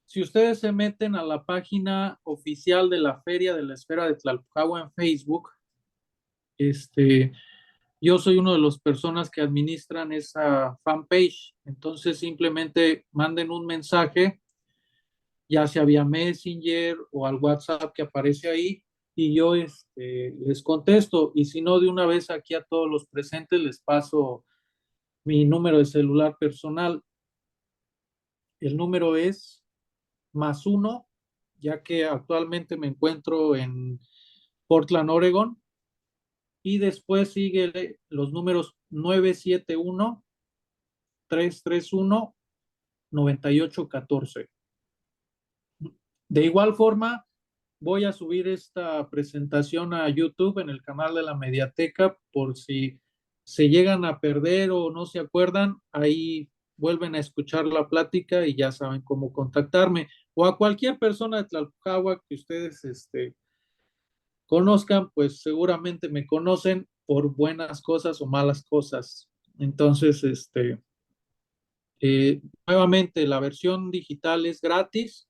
si ustedes se meten a la página oficial de la Feria de la Esfera de Tlalpujahua en Facebook, yo soy uno de las personas que administran esa fanpage. Entonces simplemente manden un mensaje, ya sea vía Messenger o al WhatsApp que aparece ahí, y yo les contesto. Y si no, de una vez aquí a todos los presentes les paso mi número de celular personal. El número es +1, ya que actualmente me encuentro en Portland, Oregon, y después sigue los números 971-331-9814. De igual forma, voy a subir esta presentación a YouTube en el canal de la Mediateca por si se llegan a perder o no se acuerdan, ahí vuelven a escuchar la plática y ya saben cómo contactarme, o a cualquier persona de Tlalpujahua que ustedes conozcan, pues seguramente me conocen por buenas cosas o malas cosas. Entonces, nuevamente, la versión digital es gratis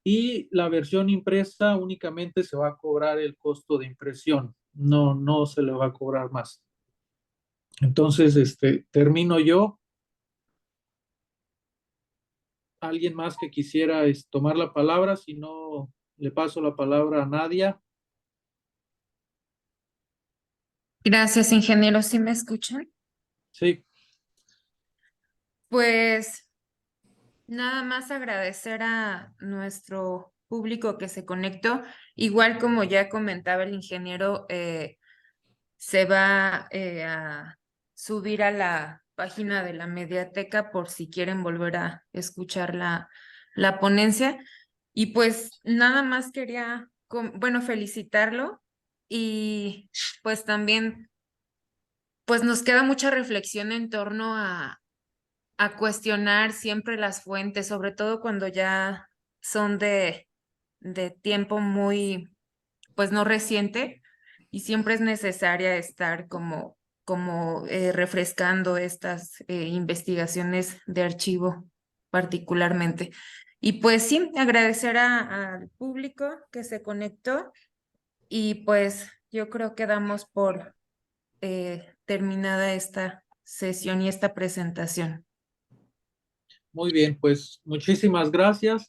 y la versión impresa únicamente se va a cobrar el costo de impresión. No, no se le va a cobrar más. Entonces, termino yo. ¿Alguien más que quisiera tomar la palabra? Si no, le paso la palabra a Nadia. Gracias, ingeniero. ¿Sí me escuchan? Sí, Pues nada más agradecer a nuestro público que se conectó. Igual como ya comentaba el ingeniero, se va a subir a la página de la Mediateca por si quieren volver a escuchar la ponencia. Y pues nada más quería, bueno, felicitarlo y pues también, pues nos queda mucha reflexión en torno a cuestionar siempre las fuentes, sobre todo cuando ya son de tiempo muy, pues no reciente, y siempre es necesaria estar como refrescando estas investigaciones de archivo particularmente. Y pues sí, agradecer al público que se conectó y pues yo creo que damos por terminada esta sesión y esta presentación. muy bien, pues muchísimas gracias.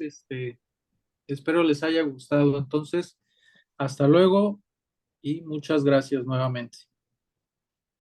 Espero les haya gustado. Entonces, hasta luego y muchas gracias nuevamente.